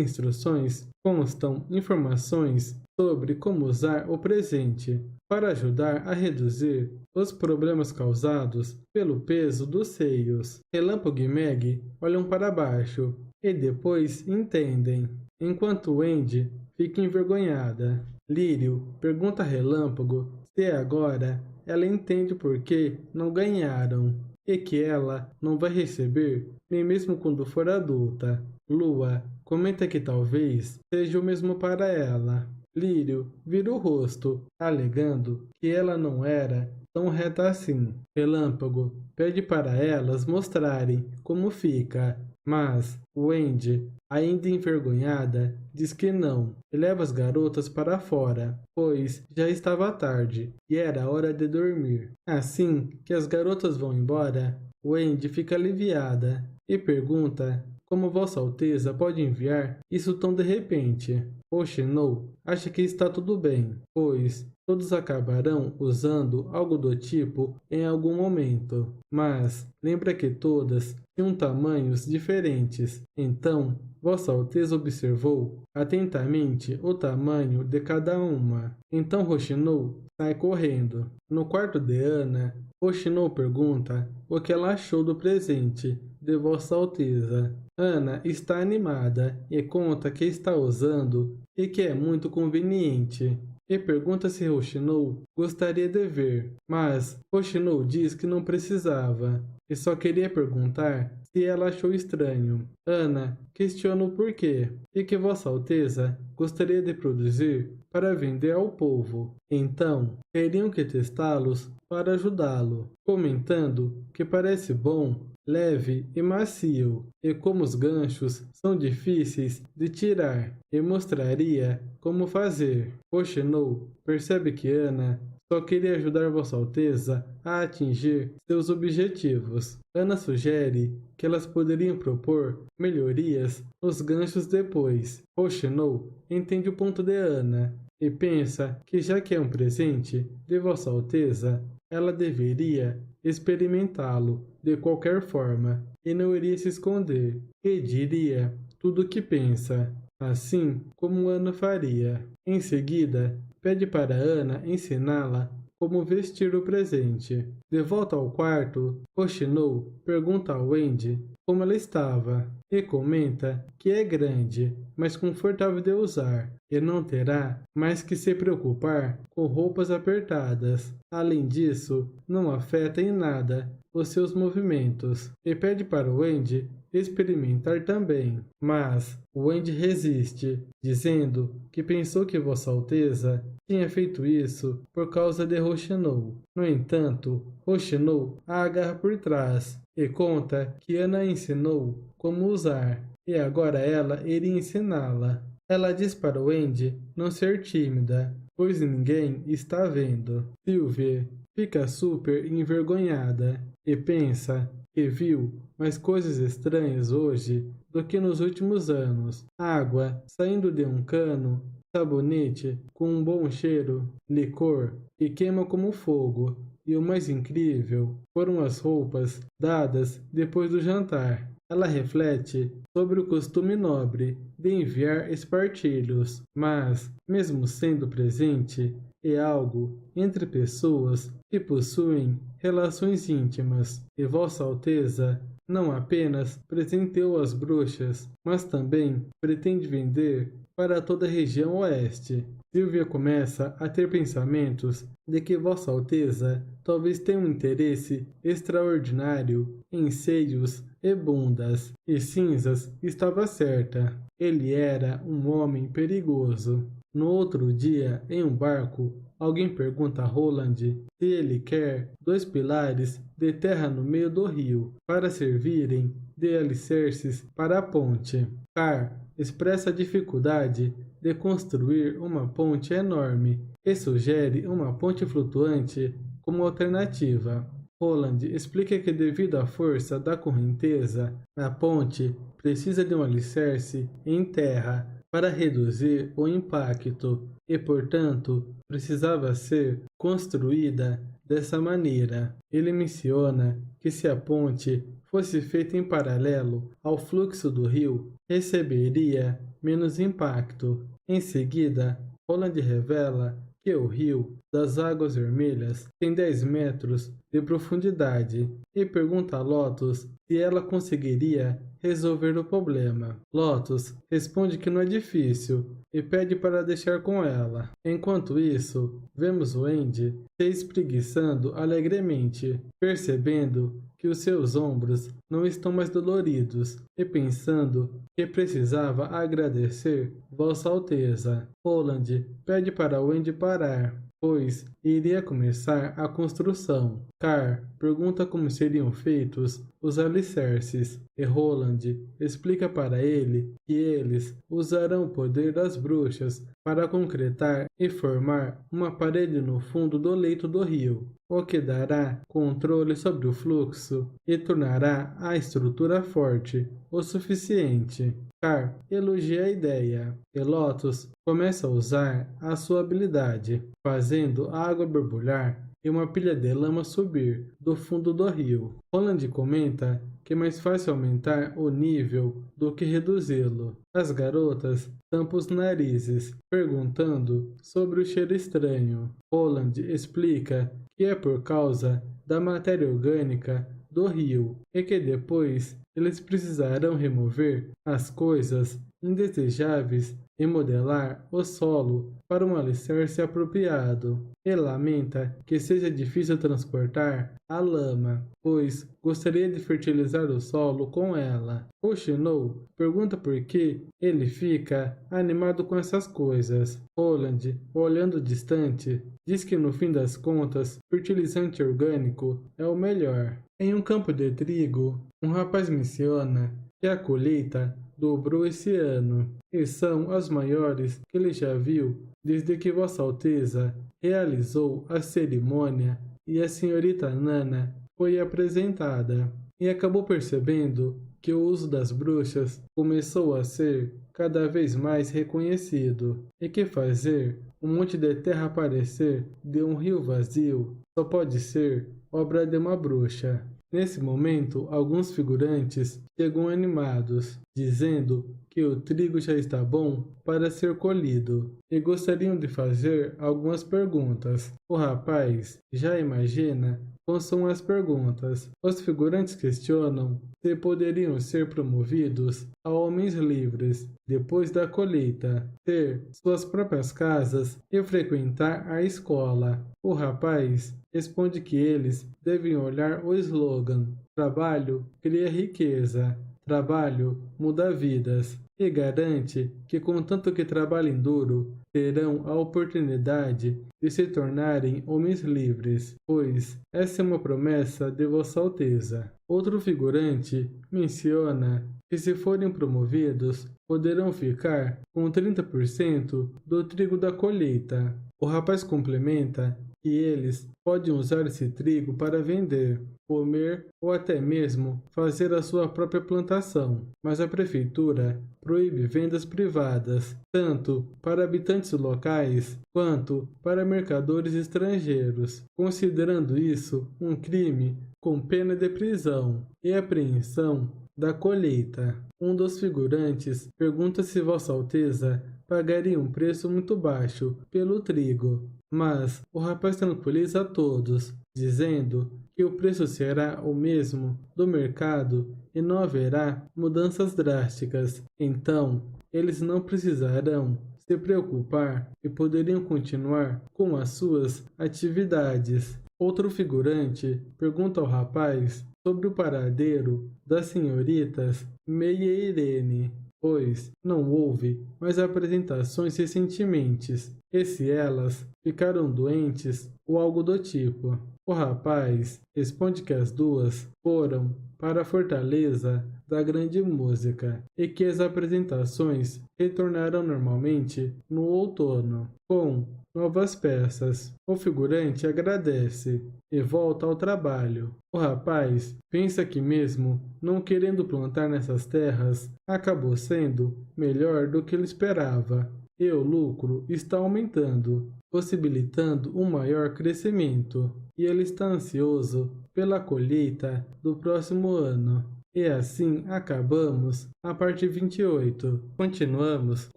S1: instruções constam informações sobre como usar o presente para ajudar a reduzir os problemas causados pelo peso dos seios. Relâmpago e Meg olham para baixo e depois entendem, enquanto Wendy fica envergonhada. Lírio pergunta a Relâmpago se agora ela entende por que não ganharam e que ela não vai receber nem mesmo quando for adulta. Lua comenta que talvez seja o mesmo para ela. Lírio vira o rosto, alegando que ela não era tão reta assim. Relâmpago pede para elas mostrarem como fica, mas Wendy, ainda envergonhada, diz que não e leva as garotas para fora, pois já estava tarde e era hora de dormir. Assim que as garotas vão embora, Wendy fica aliviada e pergunta como Vossa Alteza pode enviar isso tão de repente. Rochinol acha que está tudo bem, pois todos acabarão usando algo do tipo em algum momento, mas lembra que todas tinham tamanhos diferentes. Então, Vossa Alteza observou atentamente o tamanho de cada uma. Então Rochinol sai correndo. No quarto de Ana, Rochinol pergunta o que ela achou do presente de Vossa Alteza. Ana está animada e conta que está usando e que é muito conveniente. E pergunta se Rochinol gostaria de ver, mas Rochinol diz que não precisava e só queria perguntar se ela achou estranho. Ana questiona o porquê e que Vossa Alteza gostaria de produzir para vender ao povo. Então, teriam que testá-los para ajudá-lo, comentando que parece bom, leve e macio, e como os ganchos são difíceis de tirar, e mostraria como fazer. Rochinol percebe que Ana só queria ajudar Vossa Alteza a atingir seus objetivos. Ana sugere que elas poderiam propor melhorias nos ganchos depois. Rochinol entende o ponto de Ana e pensa que, já que é um presente de Vossa Alteza, ela deveria experimentá-lo de qualquer forma e não iria se esconder, e diria tudo o que pensa, assim como Ana faria. Em seguida, pede para Ana ensiná-la como vestir o presente. De volta ao quarto, Hoshino pergunta a Wendy como ela estava e comenta que é grande, mas confortável de usar e não terá mais que se preocupar com roupas apertadas. Além disso, não afeta em nada os seus movimentos e pede para Wendy experimentar também. Mas Wendy resiste, dizendo que pensou que Vossa Alteza tinha feito isso por causa de Hoshino. No entanto, Hoshino a agarra por trás e conta que Ana ensinou como usar e agora ela iria ensiná-la. Ela diz para Wendy não ser tímida, pois ninguém está vendo. Sylvie fica super envergonhada e pensa que viu mais coisas estranhas hoje do que nos últimos anos. Água saindo de um cano, sabonete com um bom cheiro, licor que queima como fogo. E o mais incrível foram as roupas dadas depois do jantar. Ela reflete sobre o costume nobre de enviar espartilhos, mas, mesmo sendo presente, é algo entre pessoas que possuem relações íntimas, e Vossa Alteza não apenas presenteou as bruxas, mas também pretende vender para toda a região oeste. Sylvia começa a ter pensamentos de que Vossa Alteza talvez tenha um interesse extraordinário em seios e bundas, e Cinzas estava certa. Ele era um homem perigoso. No outro dia, em um barco, alguém pergunta a Roland se ele quer 2 pilares de terra no meio do rio para servirem de alicerces para a ponte. Carr expressa a dificuldade de construir uma ponte enorme e sugere uma ponte flutuante como alternativa. Roland explica que devido à força da correnteza, a ponte precisa de um alicerce em terra para reduzir o impacto e, portanto, precisava ser construída dessa maneira. Ele menciona que se a ponte fosse feita em paralelo ao fluxo do rio, receberia menos impacto. Em seguida, Roland revela que o rio das Águas Vermelhas tem 10 metros de profundidade e pergunta a Lotus se ela conseguiria resolver o problema. Lotus responde que não é difícil e pede para deixar com ela. Enquanto isso, vemos Wendy se espreguiçando alegremente, percebendo que os seus ombros não estão mais doloridos e pensando que precisava agradecer Vossa Alteza. Roland pede para Wendy parar, pois iria começar a construção. Carr pergunta como seriam feitos os alicerces, e Roland explica para ele que eles usarão o poder das bruxas para concretar e formar uma parede no fundo do leito do rio, o que dará controle sobre o fluxo e tornará a estrutura forte o suficiente. Carr elogia a ideia, e Lotus começa a usar a sua habilidade, fazendo a água borbulhar e uma pilha de lama subir do fundo do rio. Roland comenta que é mais fácil aumentar o nível do que reduzi-lo. As garotas tampam os narizes, perguntando sobre o cheiro estranho. Roland explica que é por causa da matéria orgânica do rio e que depois eles precisarão remover as coisas indesejáveis e modelar o solo para um alicerce apropriado. Ele lamenta que seja difícil transportar a lama, pois gostaria de fertilizar o solo com ela. Hoshino pergunta por que ele fica animado com essas coisas. Roland, olhando distante, diz que no fim das contas, fertilizante orgânico é o melhor. Em um campo de trigo, um rapaz menciona que a colheita dobrou esse ano, e são as maiores que ele já viu desde que Vossa Alteza realizou a cerimônia e a senhorita Nana foi apresentada, e acabou percebendo que o uso das bruxas começou a ser cada vez mais reconhecido, e que fazer um monte de terra aparecer de um rio vazio só pode ser obra de uma bruxa. Nesse momento, alguns figurantes chegam animados, dizendo que o trigo já está bom para ser colhido e gostariam de fazer algumas perguntas. O rapaz já imagina quais são as perguntas. Os figurantes questionam se poderiam ser promovidos a homens livres depois da colheita, ter suas próprias casas e frequentar a escola. O rapaz responde que eles devem olhar o slogan: trabalho cria riqueza. Trabalho muda vidas e garante que, contanto que trabalhem duro, terão a oportunidade de se tornarem homens livres, pois essa é uma promessa de Vossa Alteza. Outro figurante menciona que, se forem promovidos, poderão ficar com 30% do trigo da colheita. O rapaz complementa que eles podem usar esse trigo para vender, comer ou até mesmo fazer a sua própria plantação, mas a prefeitura proíbe vendas privadas, tanto para habitantes locais quanto para mercadores estrangeiros, considerando isso um crime com pena de prisão e apreensão da colheita. Um dos figurantes pergunta se Vossa Alteza pagaria um preço muito baixo pelo trigo, mas o rapaz tranquiliza a todos, dizendo que o preço será o mesmo do mercado e não haverá mudanças drásticas. Então, eles não precisarão se preocupar e poderiam continuar com as suas atividades. Outro figurante pergunta ao rapaz sobre o paradeiro das senhoritas Meia e Irene, pois não houve mais apresentações recentemente, e se elas ficaram doentes ou algo do tipo. O rapaz responde que as duas foram para a Fortaleza da Grande Música e que as apresentações retornarão normalmente no outono, com novas peças. O figurante agradece e volta ao trabalho. O rapaz pensa que, mesmo não querendo plantar nessas terras, acabou sendo melhor do que ele esperava, e o lucro está aumentando, possibilitando um maior crescimento, e ele está ansioso pela colheita do próximo ano. E assim acabamos a parte 28. Continuamos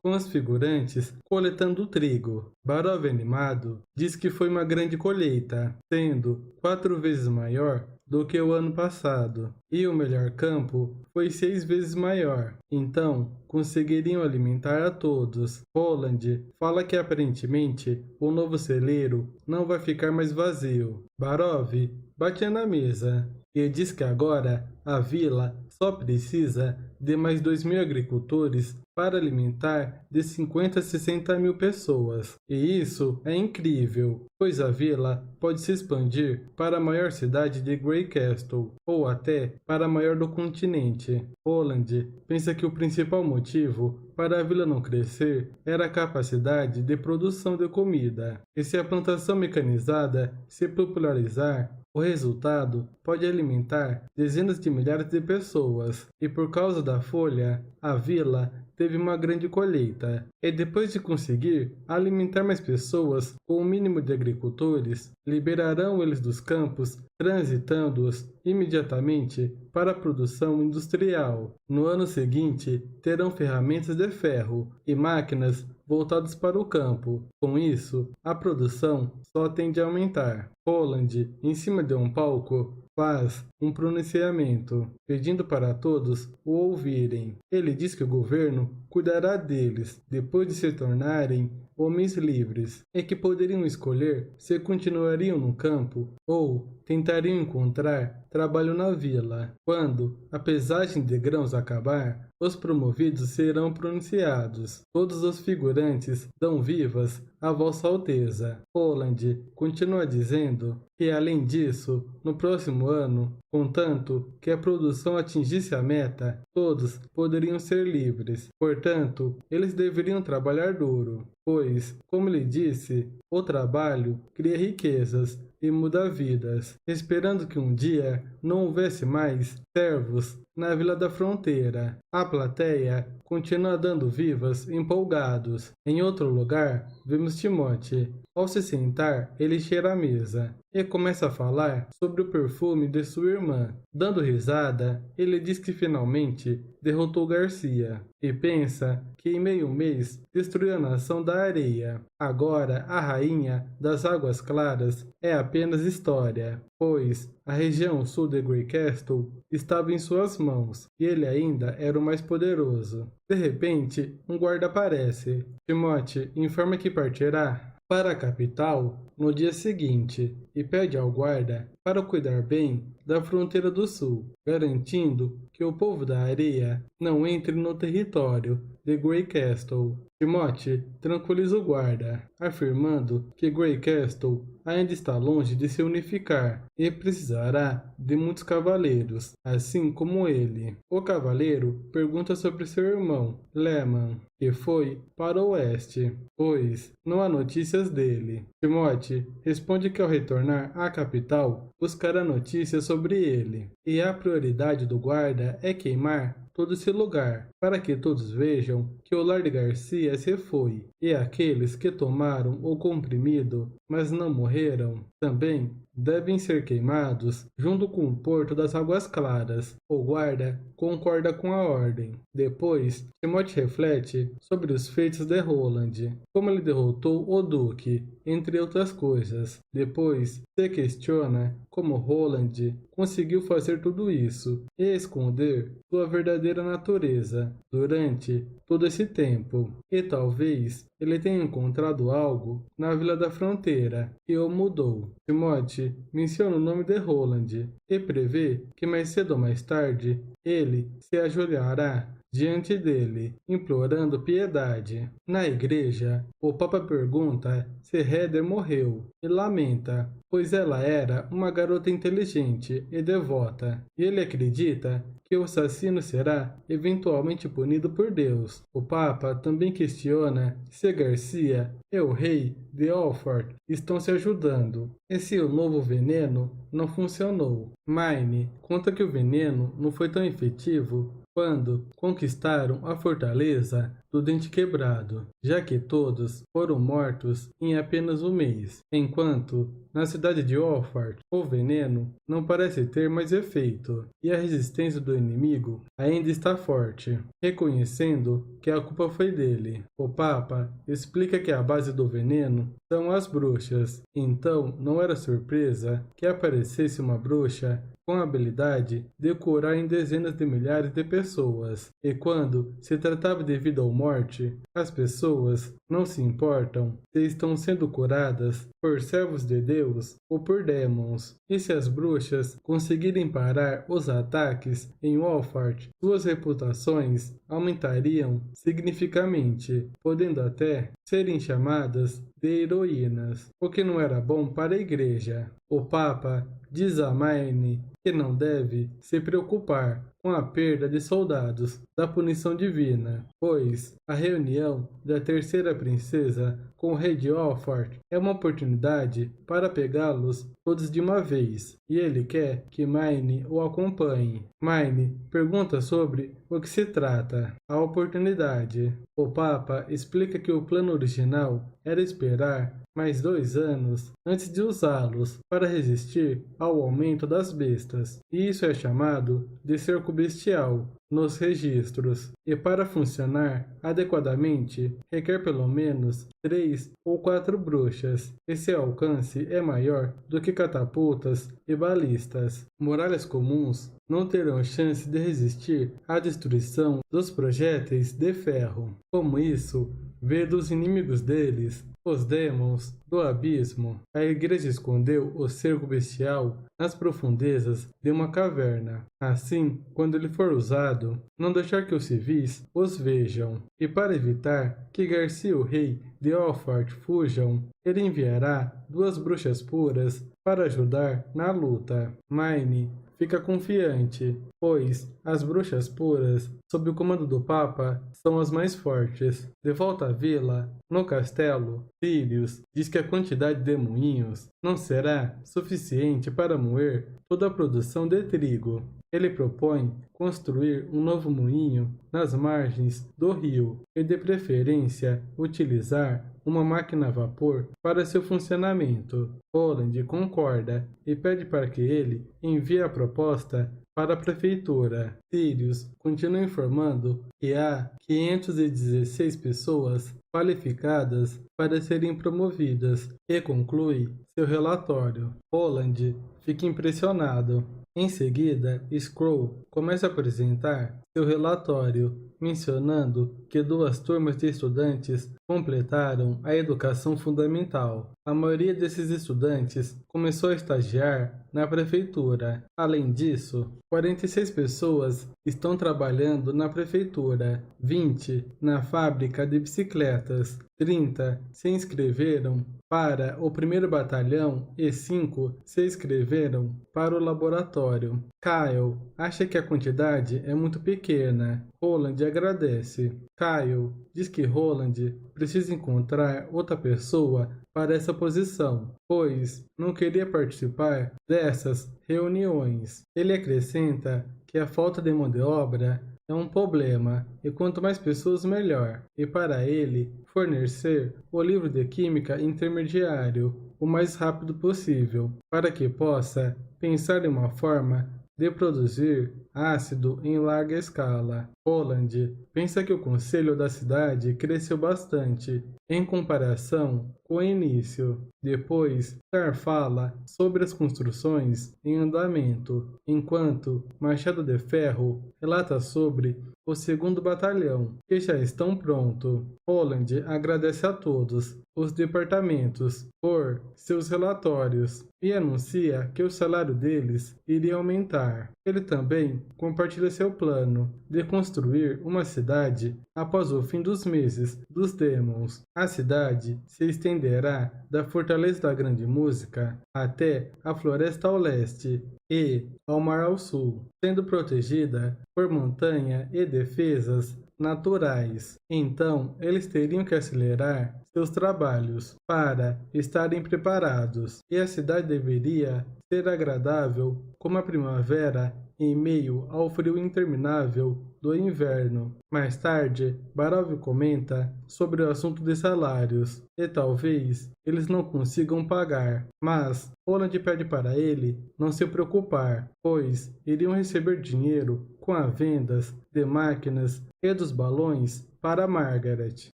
S1: com os figurantes coletando trigo. Barov, animado, diz que foi uma grande colheita, sendo 4 vezes maior do que o ano passado, e o melhor campo foi 6 vezes maior, então conseguiriam alimentar a todos. Roland fala que aparentemente o novo celeiro não vai ficar mais vazio. Barov bate na mesa e diz que agora a vila só precisa de mais 2.000 agricultores para alimentar de 50 a 60 mil pessoas. E isso é incrível, pois a vila pode se expandir para a maior cidade de Greycastle, ou até para a maior do continente. Roland pensa que o principal motivo para a vila não crescer era a capacidade de produção de comida. E se a plantação mecanizada se popularizar, o resultado pode alimentar dezenas de milhares de pessoas, e por causa da folha, a vila teve uma grande colheita. E depois de conseguir alimentar mais pessoas com o mínimo de agricultores, liberarão eles dos campos, transitando-os imediatamente para a produção industrial. No ano seguinte, terão ferramentas de ferro e máquinas voltadas para o campo. Com isso, a produção só tende a aumentar. Roland, em cima de um palco, faz um pronunciamento, pedindo para todos o ouvirem. Ele diz que o governo cuidará deles depois de se tornarem homens livres, e que poderiam escolher se continuariam no campo ou tentariam encontrar trabalho na vila. Quando a pesagem de grãos acabar, os promovidos serão pronunciados. Todos os figurantes dão vivas a Vossa Alteza. Roland continua dizendo que, além disso, no próximo ano, contanto que a produção atingisse a meta, todos poderiam ser livres. Portanto, eles deveriam trabalhar duro, pois, como ele disse, o trabalho cria riquezas e muda vidas, esperando que um dia não houvesse mais servos na Vila da Fronteira. A plateia continua dando vivas, empolgados. Em outro lugar, vemos Timóteo. Ao se sentar, ele cheira a mesa e começa a falar sobre o perfume de sua irmã. Dando risada, ele diz que finalmente derrotou Garcia e pensa que em meio mês destruiu a nação da areia. Agora, a rainha das Águas Claras é apenas história, pois a região sul de Grey Castle estava em suas mãos e ele ainda era o mais poderoso. De repente, um guarda aparece. Timóteo informa que partirá para a capital no dia seguinte e pede ao guarda para cuidar bem da fronteira do sul, garantindo que o povo da areia não entre no território de Grey Castle. Timóteo tranquiliza o guarda, afirmando que Grey Castle ainda está longe de se unificar e precisará de muitos cavaleiros, assim como ele. O cavaleiro pergunta sobre seu irmão, Leman, que foi para o oeste, pois não há notícias dele. Timóteo responde que ao retornar à capital, buscará notícias sobre ele, e a prioridade do guarda é queimar todo esse lugar, para que todos vejam que o lar de Garcia se foi, e aqueles que tomaram o comprimido, mas não morreram, também devem ser queimados junto com o Porto das Águas Claras. O guarda concorda com a ordem. Depois, Timóteo reflete sobre os feitos de Roland, como ele derrotou o Duque, entre outras coisas. Depois, se questiona como Roland conseguiu fazer tudo isso e esconder sua verdadeira natureza durante todo esse tempo. E talvez ele tenha encontrado algo na Vila da Fronteira que o mudou. Timóteo menciona o nome de Roland e prevê que mais cedo ou mais tarde ele se ajoelhará diante dele, implorando piedade. Na igreja, o Papa pergunta se Heather morreu e lamenta, pois ela era uma garota inteligente e devota, e ele acredita que o assassino será eventualmente punido por Deus. O Papa também questiona se Garcia e o rei de Alford estão se ajudando, e se o novo veneno não funcionou. Mine conta que o veneno não foi tão efetivo quando conquistaram a fortaleza do Dente Quebrado, já que todos foram mortos em apenas um mês, enquanto na cidade de Alford o veneno não parece ter mais efeito e a resistência do inimigo ainda está forte, reconhecendo que a culpa foi dele. O Papa explica que a base do veneno são as bruxas, então não era surpresa que aparecesse uma bruxa com a habilidade de curar em dezenas de milhares de pessoas. E quando se tratava de vida ou morte, as pessoas não se importam se estão sendo curadas por servos de Deus ou por demons. E se as bruxas conseguirem parar os ataques em Walford, suas reputações aumentariam significativamente, podendo até serem chamadas de heroínas, o que não era bom para a igreja. O Papa diz a Mine que não deve se preocupar com a perda de soldados da punição divina, pois a reunião da terceira princesa com o rei de Alford é uma oportunidade para pegá-los todos de uma vez, e ele quer que Mine o acompanhe. Mine pergunta sobre o que se trata a oportunidade. O Papa explica que o plano original era esperar mais 2 anos antes de usá-los para resistir ao aumento das bestas, e isso é chamado de cerco bestial nos registros, e para funcionar adequadamente requer pelo menos 3 ou 4 bruxas, e seu alcance é maior do que catapultas e balistas. Muralhas comuns não terão chance de resistir à destruição dos projéteis de ferro. Como isso vê dos inimigos deles, os demons do abismo. A igreja escondeu o cerco bestial nas profundezas de uma caverna. Assim, quando ele for usado, não deixar que os civis os vejam. E para evitar que Garcia e o rei de Alford fujam, ele enviará 2 bruxas puras para ajudar na luta. Mine fica confiante, pois as bruxas puras, sob o comando do Papa, são as mais fortes. De volta à vila, no castelo, Sirius diz que a quantidade de moinhos não será suficiente para moer toda a produção de trigo. Ele propõe construir um novo moinho nas margens do rio e, de preferência, utilizar uma máquina a vapor para seu funcionamento. Roland concorda e pede para que ele envie a proposta para a prefeitura. Sirius continua informando que há 516 pessoas qualificadas para serem promovidas e conclui seu relatório. Roland fica impressionado. Em seguida, Scroll começa a apresentar seu relatório, mencionando que 2 turmas de estudantes completaram a educação fundamental. A maioria desses estudantes começou a estagiar na prefeitura. Além disso, 46 pessoas estão trabalhando na prefeitura, 20 na fábrica de bicicletas, 30 se inscreveram para o 1º batalhão e 5 se inscreveram para o laboratório. Kyle acha que a quantidade é muito pequena. Roland agradece. Kyle diz que Roland precisa encontrar outra pessoa para essa posição, pois não queria participar dessas reuniões. Ele acrescenta que a falta de mão de obra é um problema, e quanto mais pessoas melhor, e para ele fornecer o livro de química intermediário o mais rápido possível, para que possa pensar em uma forma de produzir ácido em larga escala. Roland pensa que o conselho da cidade cresceu bastante em comparação com o início. Depois, Tar fala sobre as construções em andamento, enquanto Machado de Ferro relata sobre o 2º batalhão, que já estão prontos. Roland agradece a todos os departamentos por seus relatórios e anuncia que o salário deles iria aumentar. Ele também compartilha seu plano de construir uma cidade após o fim dos meses dos Demons. A cidade se estenderá da Fortaleza da Grande Música até a Floresta ao leste e ao mar ao sul, sendo protegida por montanha e defesas naturais. Então, eles teriam que acelerar seus trabalhos para estarem preparados, e a cidade deveria ser agradável como a primavera em meio ao frio interminável do inverno. Mais tarde, Barov comenta sobre o assunto de salários, e talvez eles não consigam pagar, mas Roland pede para ele não se preocupar, pois iriam receber dinheiro com as vendas de máquinas e dos balões para Margaret.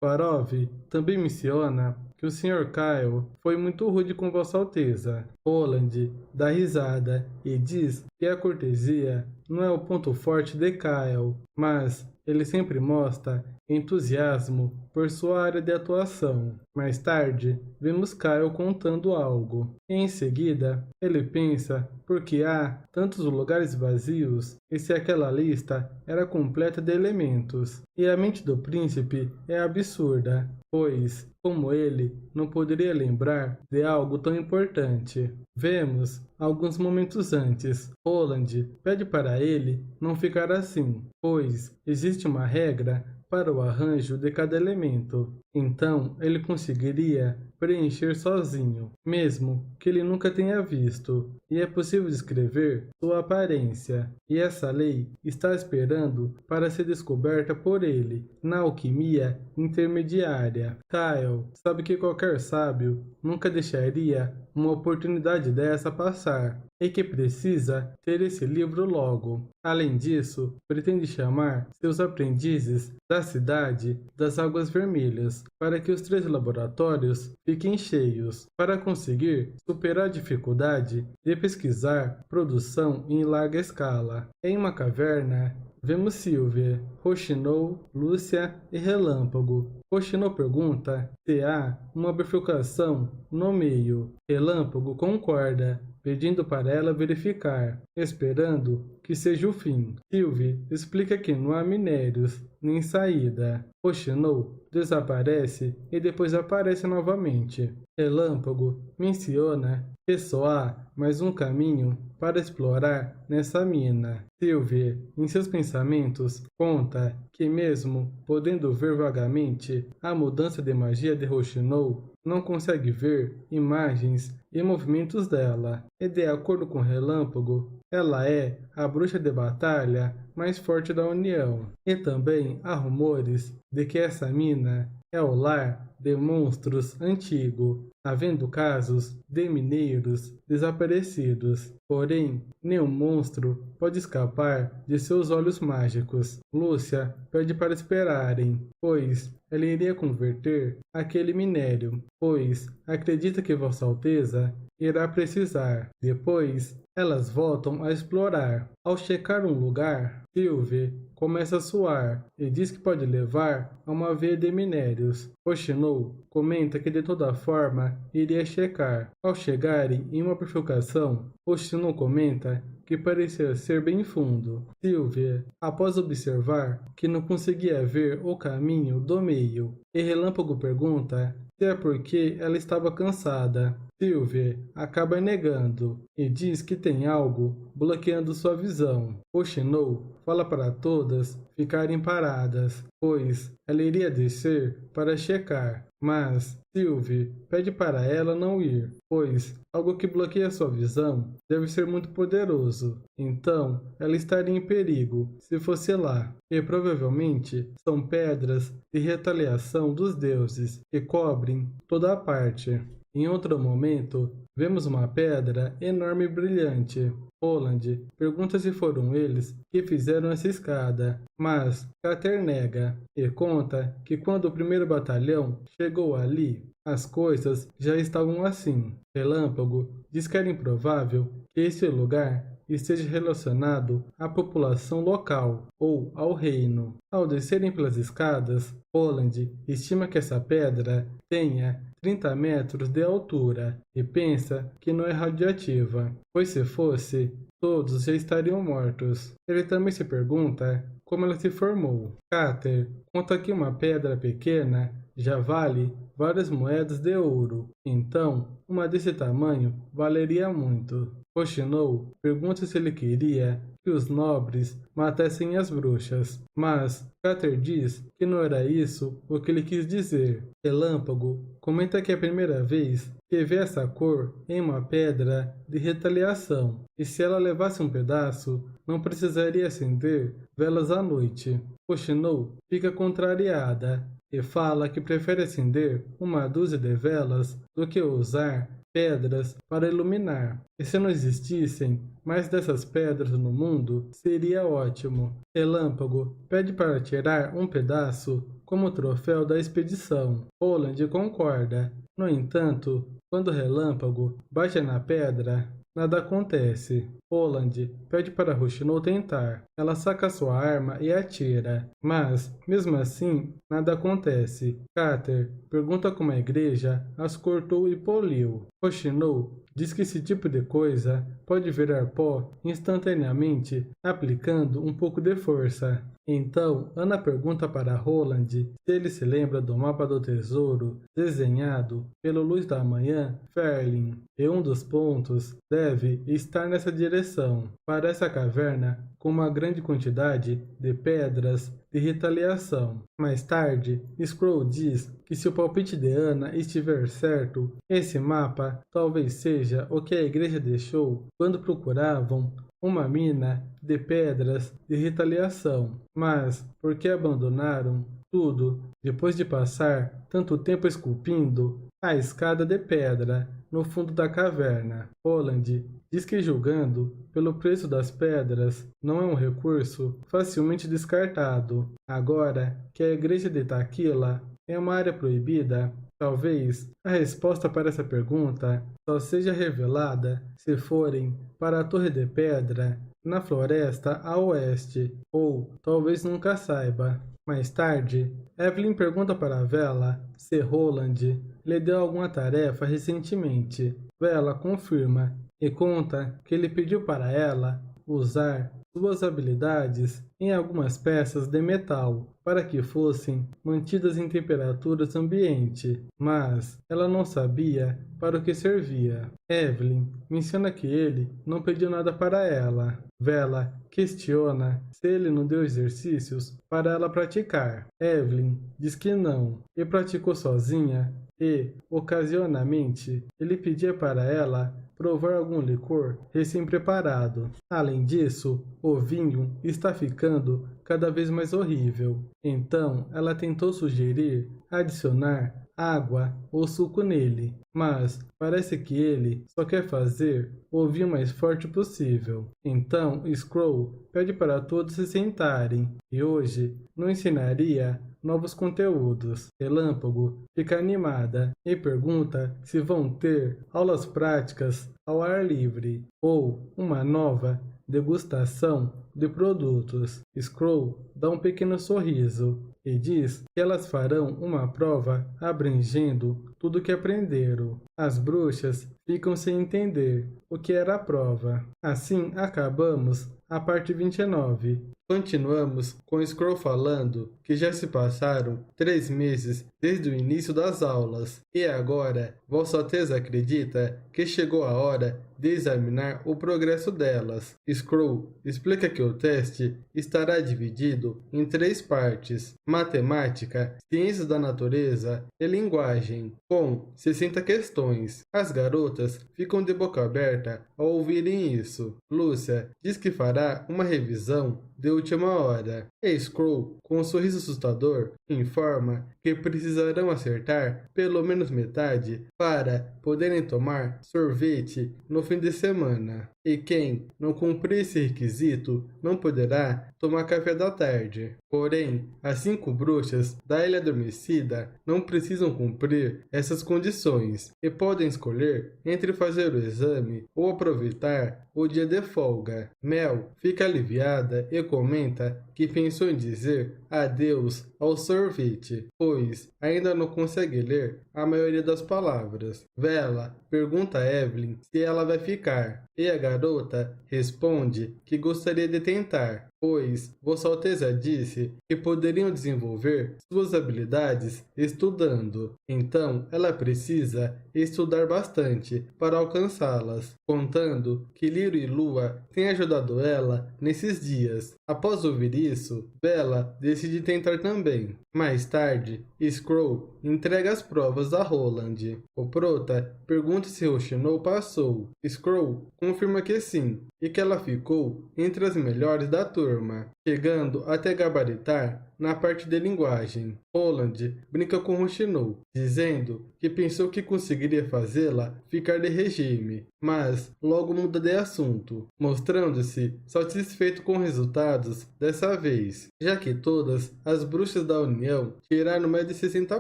S1: Barov também menciona que o Sr. Kyle foi muito rude com Vossa Alteza. Roland dá risada e diz que a cortesia não é o ponto forte de Kyle, mas ele sempre mostra entusiasmo por sua área de atuação. Mais tarde, vemos Kyle contando algo. Em seguida, ele pensa por que há tantos lugares vazios e se aquela lista era completa de elementos. E a mente do príncipe é absurda, pois, como ele, não poderia lembrar de algo tão importante. Vemos, alguns momentos antes, Roland pede para ele não ficar assim, pois existe uma regra para o arranjo de cada elemento. Então, ele conseguiria preencher sozinho, mesmo que ele nunca tenha visto, e é possível descrever sua aparência. E essa lei está esperando para ser descoberta por ele na alquimia intermediária. Kyle sabe que qualquer sábio nunca deixaria uma oportunidade dessa passar, e que precisa ter esse livro logo. Além disso, pretende chamar seus aprendizes da cidade das Águas Vermelhas para que os 3 laboratórios fiquem cheios, para conseguir superar a dificuldade de pesquisar produção em larga escala. Em uma caverna, vemos Sylvie, Rochinol, Lúcia e Relâmpago. Rochinol pergunta se há uma bifurcação no meio. Relâmpago concorda pedindo para ela verificar, esperando que seja o fim. Sylvie explica que não há minérios, nem saída. Rochinol desaparece e depois aparece novamente. Relâmpago menciona que só há mais um caminho para explorar nessa mina. Sylvie, em seus pensamentos, conta que mesmo podendo ver vagamente a mudança de magia de Rochinol, não consegue ver imagens e movimentos dela. E de acordo com Relâmpago, ela é a bruxa de batalha mais forte da União. E também há rumores de que essa mina é o lar de monstros antigo, havendo casos de mineiros desaparecidos. Porém, nenhum monstro pode escapar de seus olhos mágicos. Lúcia pede para esperarem, pois ela iria converter aquele minério, pois acredita que Vossa Alteza irá precisar. Depois, elas voltam a explorar. Ao checar um lugar, Sylvie começa a suar e diz que pode levar a uma veia de minérios. Rochinol comenta que de toda forma iria checar. Ao chegarem em uma bifurcação, Rochinol comenta que parecia ser bem fundo. Sylvie, após observar que não conseguia ver o caminho do meio, e Relâmpago pergunta se é porque ela estava cansada. Sylvie acaba negando e diz que tem algo bloqueando sua visão. Rochinol fala para todas ficarem paradas, pois ela iria descer para checar, mas Sylvie pede para ela não ir, pois algo que bloqueia sua visão deve ser muito poderoso, então ela estaria em perigo se fosse lá, e provavelmente são pedras de retaliação dos deuses que cobrem toda a parte. Em outro momento, vemos uma pedra enorme e brilhante. Roland pergunta se foram eles que fizeram essa escada, mas Cater nega e conta que quando o primeiro batalhão chegou ali, as coisas já estavam assim. Relâmpago diz que era improvável que esse lugar esteja relacionado à população local ou ao reino. Ao descerem pelas escadas, Roland estima que essa pedra tenha 30 metros de altura e pensa que não é radioativa, pois se fosse, todos já estariam mortos. Ele também se pergunta como ela se formou. Cater conta que uma pedra pequena já vale várias moedas de ouro, então uma desse tamanho valeria muito. Rochinol pergunta se ele queria que os nobres matassem as bruxas, mas Cater diz que não era isso o que ele quis dizer. Relâmpago comenta que é a primeira vez que vê essa cor em uma pedra de retaliação, e se ela levasse um pedaço, não precisaria acender velas à noite. Rochinol fica contrariada e fala que prefere acender uma dúzia de velas do que usar pedras para iluminar. E se não existissem mais dessas pedras no mundo, seria ótimo. Relâmpago pede para tirar um pedaço como troféu da expedição. Roland concorda. No entanto, quando Relâmpago bate na pedra, nada acontece. Roland pede para Rochinol tentar. Ela saca sua arma e atira, mas, mesmo assim, nada acontece. Cater pergunta como a igreja as cortou e poliu. Rochinol diz que esse tipo de coisa pode virar pó instantaneamente aplicando um pouco de força. Então, Ana pergunta para Roland se ele se lembra do mapa do tesouro desenhado pelo Luz da Manhã, Ferlin, e um dos pontos deve estar nessa direção. Para essa caverna com uma grande quantidade de pedras de retaliação. Mais tarde, Scroll diz que se o palpite de Ana estiver certo, esse mapa talvez seja o que a igreja deixou quando procuravam uma mina de pedras de retaliação. Mas por que abandonaram tudo depois de passar tanto tempo esculpindo a escada de pedra no fundo da caverna? Roland diz que, julgando pelo preço das pedras, não é um recurso facilmente descartado. Agora que a igreja de Taquila é uma área proibida, talvez a resposta para essa pergunta só seja revelada se forem para a Torre de Pedra na floresta a oeste, ou talvez nunca saiba. Mais tarde, Evelyn pergunta para Vela se Roland lhe deu alguma tarefa recentemente. Vela confirma e conta que ele pediu para ela usar suas habilidades em algumas peças de metal para que fossem mantidas em temperaturas ambiente, mas ela não sabia para o que servia. Evelyn menciona que ele não pediu nada para ela. Vela questiona se ele não deu exercícios para ela praticar. Evelyn diz que não e praticou sozinha e, ocasionalmente, ele pedia para ela provar algum licor recém-preparado. Além disso, o vinho está ficando cada vez mais horrível. Então, ela tentou sugerir adicionar água ou suco nele, mas parece que ele só quer fazer o vinho mais forte possível. Então, Scroll pede para todos se sentarem e hoje não ensinaria novos conteúdos. Relâmpago fica animada e pergunta se vão ter aulas práticas ao ar livre ou uma nova degustação de produtos. Scroll dá um pequeno sorriso e diz que elas farão uma prova abrangendo tudo que aprenderam. As bruxas ficam sem entender o que era a prova. Assim acabamos a parte 29. Continuamos com Scroll falando que já se passaram 3 meses desde o início das aulas e agora Vossa Alteza acredita que chegou a hora de examinar o progresso delas. Scroll explica que o teste estará dividido em 3 partes: matemática, ciências da natureza e linguagem, com 60 questões. As garotas ficam de boca aberta ao ouvirem isso. Lúcia diz que fará uma revisão de última hora. E Scroll, com um sorriso assustador, informa que precisarão acertar pelo menos metade para poderem tomar sorvete no fim de semana. E quem não cumprir esse requisito não poderá tomar café da tarde. Porém, as 5 bruxas da Ilha Adormecida não precisam cumprir essas condições e podem escolher entre fazer o exame ou aproveitar o dia de folga. Mel fica aliviada e comenta que pensou em dizer adeus ao sorvete, pois ainda não consegue ler a maioria das palavras. Vela pergunta a Evelyn se ela vai ficar, e a garota responde que gostaria de tentar, pois Vossa Alteza disse que poderiam desenvolver suas habilidades estudando. Então, ela precisa estudar bastante para alcançá-las, contando que Lírio e Lua têm ajudado ela nesses dias. Após ouvir isso, Bella decide tentar também. Mais tarde, Scroll entrega as provas a Roland. O prota pergunta se Rochinol passou. Scroll confirma que sim, e que ela ficou entre as melhores da turma, chegando até gabaritar na parte de linguagem. Roland brinca com Rochinol, dizendo que pensou que conseguiria fazê-la ficar de regime, mas logo muda de assunto, mostrando-se satisfeito com os resultados dessa vez, já que todas as bruxas da União tiraram mais de 60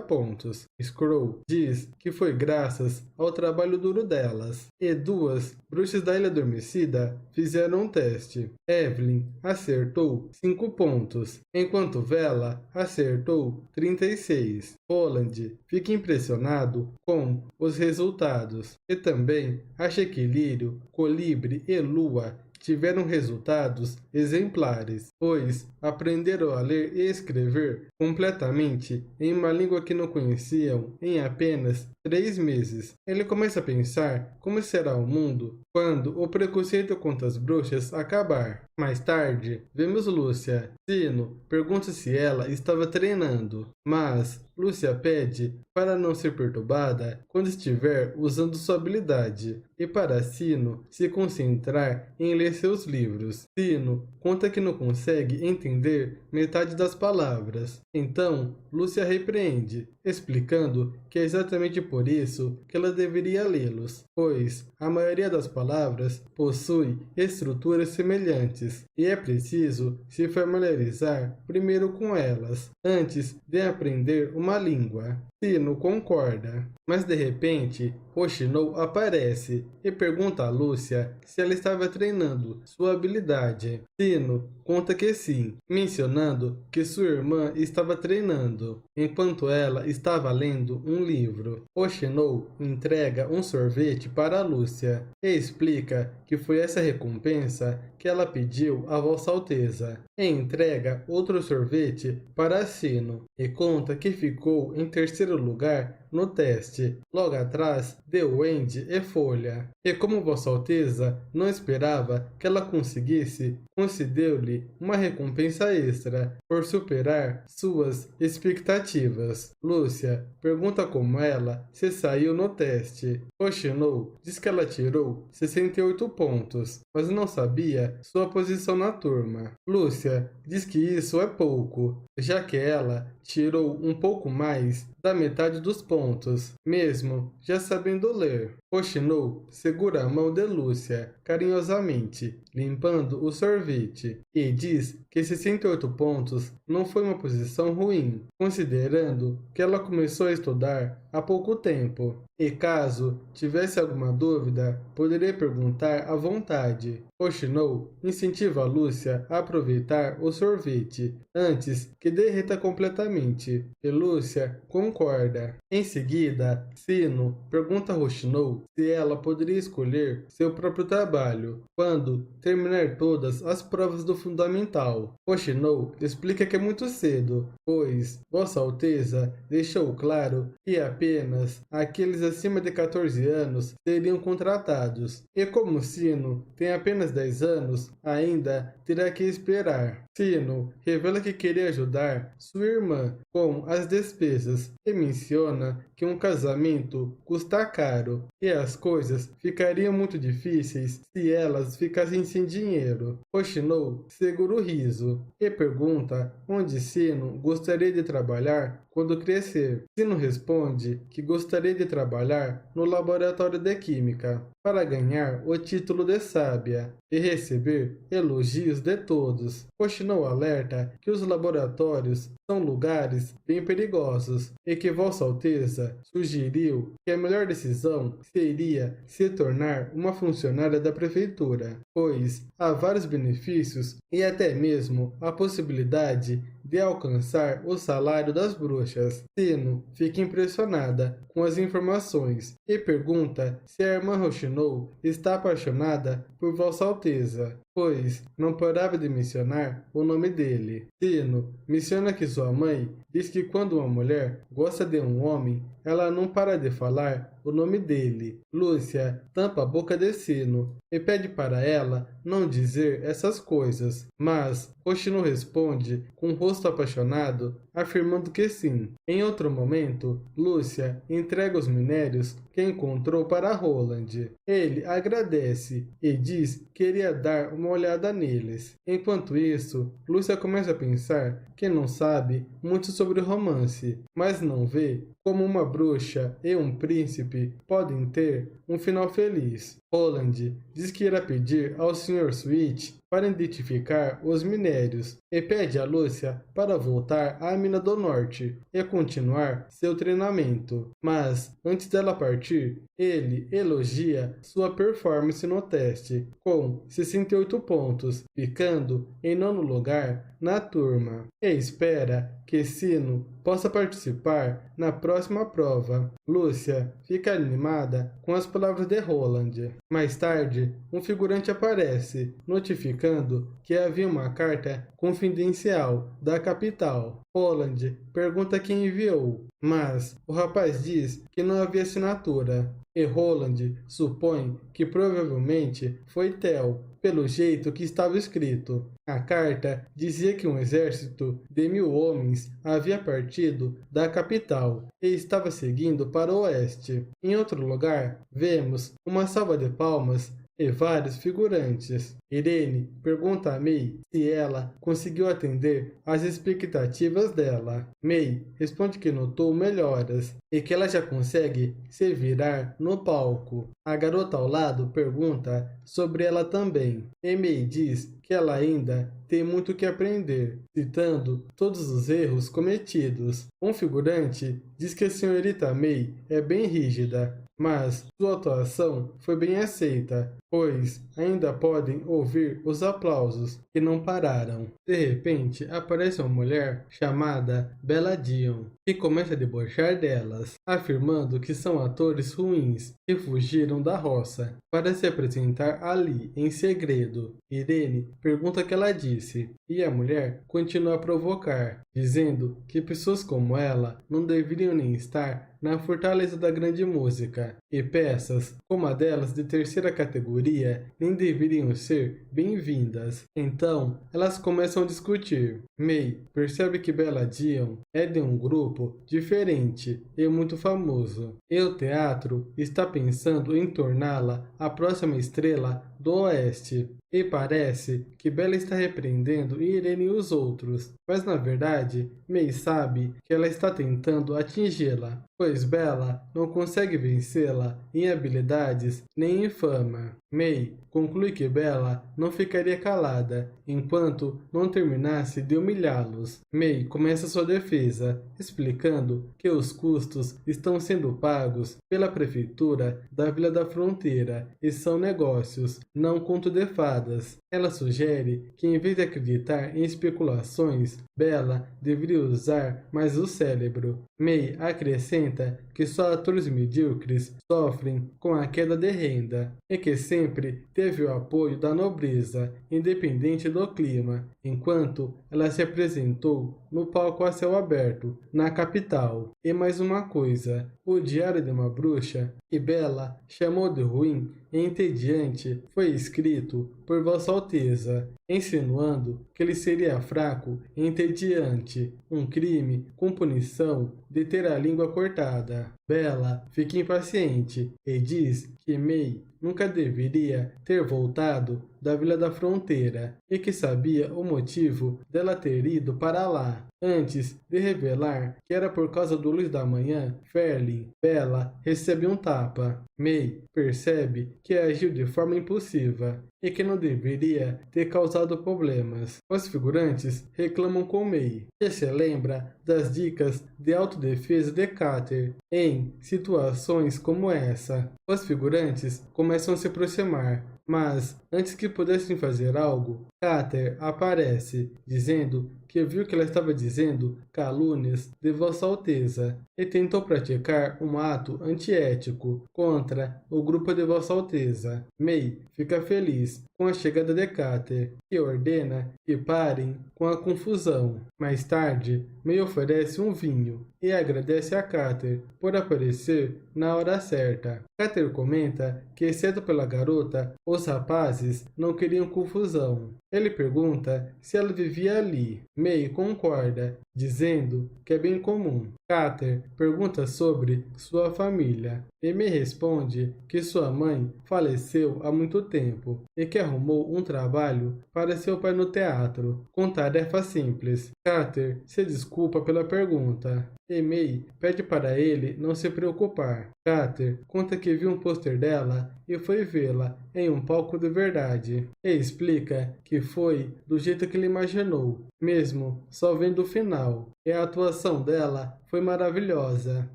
S1: pontos. Scroll diz que foi graças ao trabalho duro delas, e 2 bruxas da Ilha Adormecida fizeram um teste. Evelyn acertou 5 pontos, enquanto Vela acertou 36. Roland fica impressionado com os resultados e também acha que Lírio, Colibre e Lua tiveram resultados exemplares, pois aprenderam a ler e escrever completamente em uma língua que não conheciam em apenas 3 meses. Ele começa a pensar como será o mundo quando o preconceito contra as bruxas acabar. Mais tarde, vemos Lúcia. Sino pergunta se ela estava treinando, mas Lúcia pede para não ser perturbada quando estiver usando sua habilidade e para Sino se concentrar em ler seus livros. Sino conta que não consegue entender metade das palavras. Então, Lúcia repreende, explicando que é exatamente por isso que ela deveria lê-los, pois a maioria das palavras possui estruturas semelhantes e é preciso se familiarizar primeiro com elas, antes de aprender uma língua. Sino concorda, mas de repente, Hoshino aparece e pergunta a Lúcia se ela estava treinando sua habilidade. Sino conta que sim, mencionando que sua irmã estava treinando, enquanto ela estava lendo um livro. Hoshino entrega um sorvete para a Lúcia e explica que foi essa recompensa que ela pediu a Vossa Alteza, e entrega outro sorvete para Sino e conta que ficou em terceiro lugar no teste, logo atrás de Wendy e Folha. E como Vossa Alteza não esperava que ela conseguisse, concedeu-lhe uma recompensa extra por superar suas expectativas. Lúcia pergunta como ela se saiu no teste. Hoshino diz que ela tirou 68 pontos, mas não sabia sua posição na turma. Lúcia diz que isso é pouco, já que ela tirou um pouco mais da metade dos pontos, mesmo já sabendo ler. Hoshino segura a mão de Lúcia carinhosamente, limpando o sorvete, e diz que 68 pontos não foi uma posição ruim, considerando que ela começou a estudar há pouco tempo. E caso tivesse alguma dúvida, poderia perguntar à vontade. Hoshino incentiva a Lúcia a aproveitar o sorvete antes que derreta completamente, e Lúcia concorda. Em seguida, Sino pergunta a Hoshino se ela poderia escolher seu próprio trabalho quando terminar todas as provas do fundamental. Hoshino explica que é muito cedo, pois Vossa Alteza deixou claro que apenas aqueles acima de 14 anos seriam contratados, e como Sino tem apenas 10 anos, ainda terá que esperar. Sino revela que queria ajudar sua irmã com as despesas e menciona que um casamento custa caro e as coisas ficariam muito difíceis se elas ficassem sem dinheiro. Hoshino segura o riso e pergunta onde Sino gostaria de trabalhar quando crescer. Sino responde que gostaria de trabalhar no laboratório de química para ganhar o título de sábia e receber elogios de todos. Hoshino alerta que os laboratórios são lugares bem perigosos e que Vossa Alteza sugeriu que a melhor decisão seria se tornar uma funcionária da prefeitura, pois há vários benefícios e até mesmo a possibilidade de alcançar o salário das bruxas. Sino fica impressionada com as informações e pergunta se a irmã Hoshino está apaixonada por Vossa Alteza, pois não parava de mencionar o nome dele. Sino menciona que sua mãe diz que quando uma mulher gosta de um homem, ela não para de falar o nome dele. Lúcia tampa a boca de Sino e pede para ela não dizer essas coisas, mas Hoshino responde com o rosto apaixonado, afirmando que sim. Em outro momento, Lúcia entrega os minérios que encontrou para Roland. Ele agradece e diz que iria dar uma olhada neles. Enquanto isso, Lúcia começa a pensar que não sabe muito sobre romance, mas não vê como uma bruxa e um príncipe podem ter um final feliz. Roland diz que irá pedir ao Sr. Switch para identificar os minérios e pede a Lúcia para voltar à Mina do Norte e continuar seu treinamento. Mas, antes dela partir, ele elogia sua performance no teste, com 68 pontos, ficando em nono lugar na turma, e espera que Sino possa participar na próxima prova. Lúcia fica animada com as palavras de Roland. Mais tarde, um figurante aparece, notificando que havia uma carta confidencial da capital. Roland pergunta quem enviou, mas o rapaz diz que não havia assinatura, e Roland supõe que provavelmente foi Tel, pelo jeito que estava escrito. A carta dizia que um exército de 1000 homens havia partido da capital e estava seguindo para o oeste. Em outro lugar, vemos uma salva de palmas e vários figurantes. Irene pergunta a May se ela conseguiu atender às expectativas dela. May responde que notou melhoras e que ela já consegue se virar no palco. A garota ao lado pergunta sobre ela também, e May diz que ela ainda tem muito o que aprender, citando todos os erros cometidos. Um figurante diz que a senhorita May é bem rígida, mas sua atuação foi bem aceita, pois ainda podem ouvir os aplausos que não pararam. De repente, aparece uma mulher chamada Bella Dion, que começa a debochar delas, afirmando que são atores ruins que fugiram da roça para se apresentar ali em segredo. Irene pergunta o que ela disse, e a mulher continua a provocar, dizendo que pessoas como ela não deveriam nem estar na fortaleza da grande música, e peças como a delas de terceira categoria nem deveriam ser bem-vindas. Então, elas começam a discutir. May percebe que Bella Dion é de um grupo diferente e muito famoso, e o teatro está pensando em torná-la a próxima estrela do Oeste. E parece que Bella está repreendendo Irene e os outros, mas na verdade, May sabe que ela está tentando atingi-la, pois Bella não consegue vencê-la em habilidades nem em fama. May conclui que Bella não ficaria calada enquanto não terminasse de humilhá-los. May começa sua defesa, explicando que os custos estão sendo pagos pela prefeitura da Vila da Fronteira e são negócios, não conto de fadas. Ela sugere que, em vez de acreditar em especulações, Bella deveria usar mais o cérebro. May acrescenta que só atores medíocres sofrem com a queda de renda e que sempre teve o apoio da nobreza, independente do clima, enquanto ela se apresentou no palco a céu aberto, na capital. E mais uma coisa, o Diário de uma Bruxa, que Bella chamou de ruim e entediante, foi escrito por Vossa Alteza, insinuando que ele seria fraco e entediante, um crime com punição de ter a língua cortada. Bella fica impaciente e diz que May nunca deveria ter voltado da Vila da Fronteira e que sabia o motivo dela ter ido para lá. Antes de revelar que era por causa do luz da manhã, Ferlin, Bella recebe um tapa. May percebe que agiu de forma impulsiva e que não deveria ter causado problemas. Os figurantes reclamam com May, que se lembra das dicas de autodefesa de Carter em situações como essa. Os figurantes começam a se aproximar, mas antes que pudessem fazer algo, Carter aparece, dizendo que viu que ela estava dizendo calúnias de Vossa Alteza e tentou praticar um ato antiético contra o grupo de Vossa Alteza. May fica feliz com a chegada de Carter, que ordena que parem com a confusão. Mais tarde, May oferece um vinho e agradece a Carter por aparecer na hora certa. Carter comenta que, exceto pela garota, os rapazes não queriam confusão. Ele pergunta se ela vivia ali. May concorda, dizendo que é bem comum. Carter pergunta sobre sua família e May responde que sua mãe faleceu há muito tempo e que arrumou um trabalho para seu pai no teatro, com tarefa simples. Carter se desculpa pela pergunta e May pede para ele não se preocupar. Carter conta que viu um pôster dela e foi vê-la em um palco de verdade, e explica que foi do jeito que ele imaginou, mesmo só vendo o final, e a atuação dela foi maravilhosa.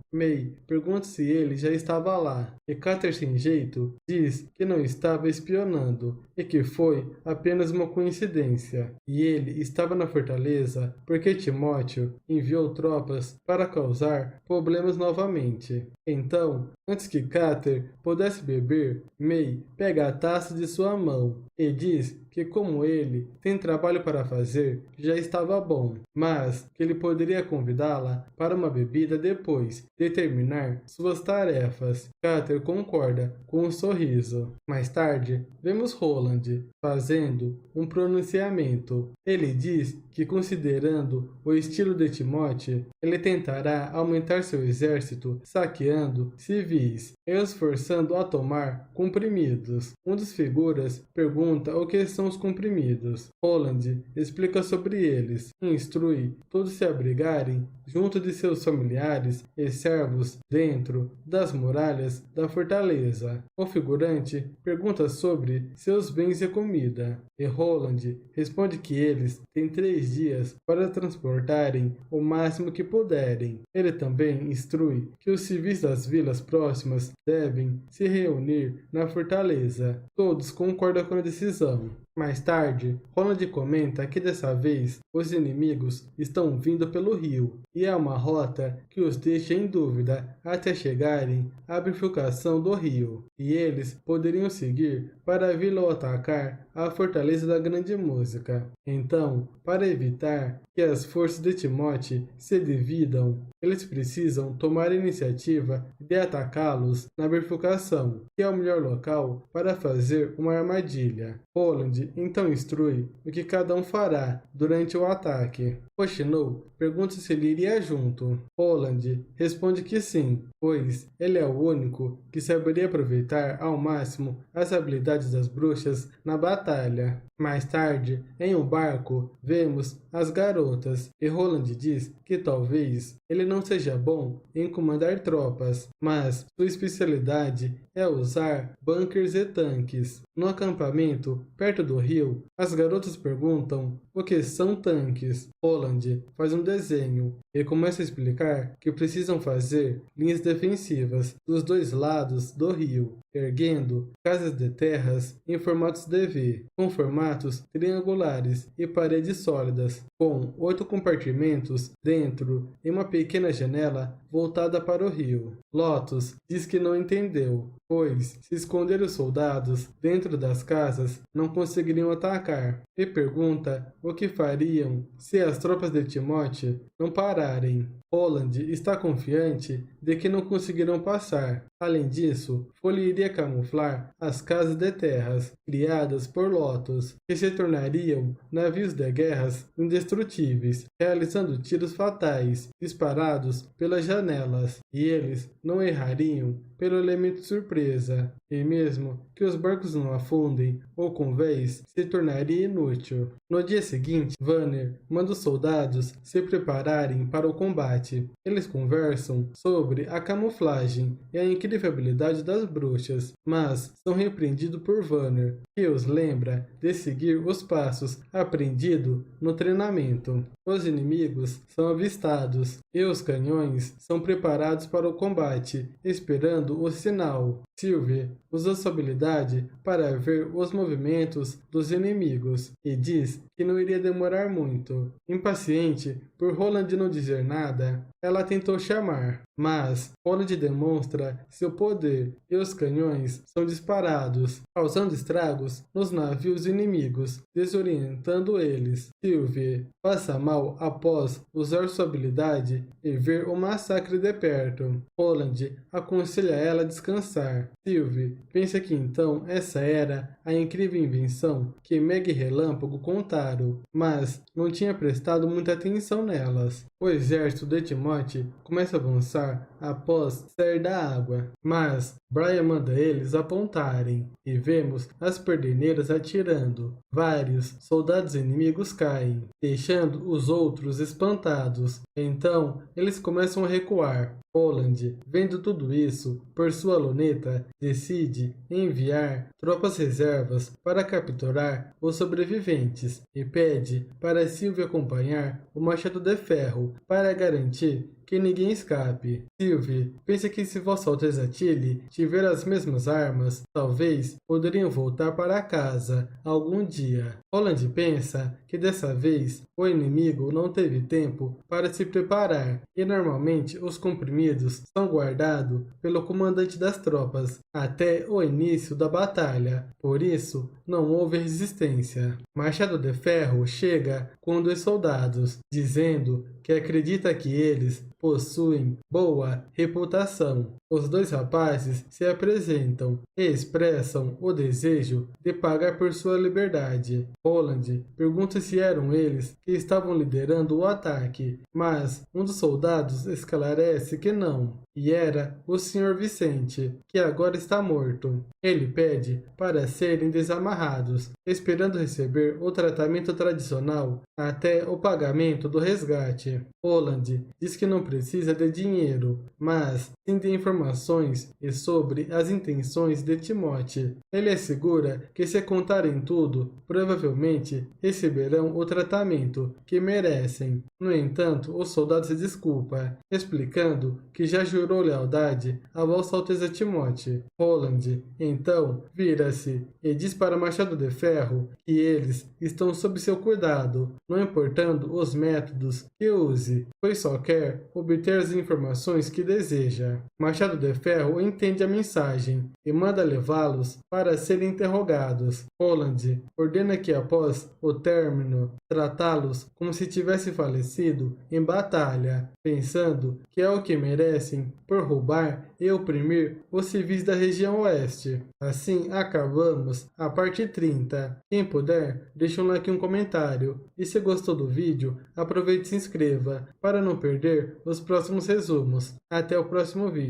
S1: May pergunta se ele já estava lá, e Carter, sem jeito, diz que não estava espionando e que foi apenas uma coincidência, e ele estava na fortaleza porque Timóteo enviou tropas para causar problemas novamente. Então, antes que Carter pudesse beber, May pega a taça de sua mão e diz que, como ele tem trabalho para fazer, já estava bom, mas que ele poderia convidá-la para uma bebida depois de terminar suas tarefas. Cutter concorda com um sorriso. Mais tarde, vemos Roland fazendo um pronunciamento. Ele diz que, considerando o estilo de Timóteo, ele tentará aumentar seu exército saqueando civis e os forçando a tomar comprimidos. Um dos figuras pergunta o que são os comprimidos. Roland explica sobre eles e instrui todos se abrigarem junto de seus familiares e servos dentro das muralhas da fortaleza. O figurante pergunta sobre seus bens e comida, e Roland responde que eles têm 3 dias para transportarem o máximo que puderem. Ele também instrui que os civis das vilas próximas devem se reunir na fortaleza. Todos concordam com a decisão. Mais tarde, Roland comenta que dessa vez os inimigos estão vindo pelo rio, e é uma rota que os deixa em dúvida até chegarem à bifurcação do rio, e eles poderiam seguir para a vila ou atacar a fortaleza da Grande Música. Então, para evitar que as forças de Timóteo se dividam, eles precisam tomar a iniciativa de atacá-los na bifurcação, que é o melhor local para fazer uma armadilha. Roland então instrui o que cada um fará durante o ataque. Hoshino pergunta se ele iria junto. Roland responde que sim, pois ele é o único que saberia aproveitar ao máximo as habilidades das bruxas na batalha. Mais tarde, em um barco, vemos as garotas, e Roland diz que talvez ele não seja bom em comandar tropas, mas sua especialidade é usar bunkers e tanques. No acampamento, perto do rio, as garotas perguntam o que são tanques. Roland faz um desenho e começa a explicar que precisam fazer linhas defensivas dos 2 lados do rio, erguendo casas de terras em formatos de V, com formatos triangulares e paredes sólidas, com 8 compartimentos dentro e uma pequena janela voltada para o rio. Lotus diz que não entendeu, pois se esconder os soldados dentro das casas não conseguiriam atacar, e pergunta o que fariam se as tropas de Timóteo não pararem. Roland está confiante de que não conseguirão passar. Além disso, Foley iria camuflar as casas de terras criadas por Lotus, que se tornariam navios de guerras indestrutíveis, realizando tiros fatais disparados pelas janelas, e eles não errariam pelo elemento surpresa, e mesmo que os barcos não afundem ou com vez, se tornaria inútil. No dia seguinte, Vanner manda os soldados se prepararem para o combate. Eles conversam sobre a camuflagem e a incrível habilidade das bruxas, mas são repreendidos por Vanner, que os lembra de seguir os passos aprendidos no treinamento. Os inimigos são avistados e os canhões são preparados para o combate, esperando o sinal. Sylvie usa sua habilidade para ver os movimentos dos inimigos e diz que não iria demorar muito. Impaciente por Roland não dizer nada, ela tentou chamar, mas Roland demonstra seu poder e os canhões são disparados, causando estragos nos navios inimigos, desorientando eles. Sylvie passa mal após usar sua habilidade e ver o massacre de perto. Roland aconselha ela a descansar. Sylvie pensa que então essa era a incrível invenção que Meg e Relâmpago contaram, mas não tinha prestado muita atenção nelas. O exército de Timóteo começa a avançar após sair da água, mas Brian manda eles apontarem, e vemos as perderneiras atirando. Vários soldados inimigos caem, deixando os outros espantados. Então, eles começam a recuar. Roland, vendo tudo isso, por sua luneta, decide enviar tropas reservas para capturar os sobreviventes e pede para Sylvie acompanhar o Machado de Ferro para garantir que ninguém escape. Sylvie pensa que se Vossa Alteza Tilly tiver as mesmas armas, talvez poderiam voltar para casa algum dia. Roland pensa que dessa vez o inimigo não teve tempo para se preparar e normalmente os comprimidos são guardados pelo comandante das tropas até o início da batalha. Por isso, não houve resistência. Machado de Ferro chega com 2 soldados, dizendo que acredita que eles possuem boa reputação. Os dois rapazes se apresentam e expressam o desejo de pagar por sua liberdade. Roland pergunta se eram eles que estavam liderando o ataque, mas um dos soldados esclarece que não, e era o Sr. Vicente, que agora está morto. Ele pede para serem desamarrados, esperando receber o tratamento tradicional até o pagamento do resgate. Roland diz que não precisa de dinheiro, mas sim de informações e sobre as intenções de Timóteo. Ele assegura que se contarem tudo, provavelmente receberão o tratamento que merecem. No entanto, o soldado se desculpa, explicando que já jurou lealdade à Vossa Alteza Timóteo. Roland, então, vira-se e diz para Machado de Ferro que eles estão sob seu cuidado, não importando os métodos que use, pois só quer obter as informações que deseja. Machado de Ferro entende a mensagem e manda levá-los para serem interrogados. Roland ordena que após o término tratá-los como se tivessem falecido em batalha, pensando que é o que merecem por roubar e oprimir os civis da região oeste. Assim acabamos a parte 30. Quem puder, deixa um like e um comentário. E se gostou do vídeo, aproveite e se inscreva para não perder os próximos resumos. Até o próximo vídeo.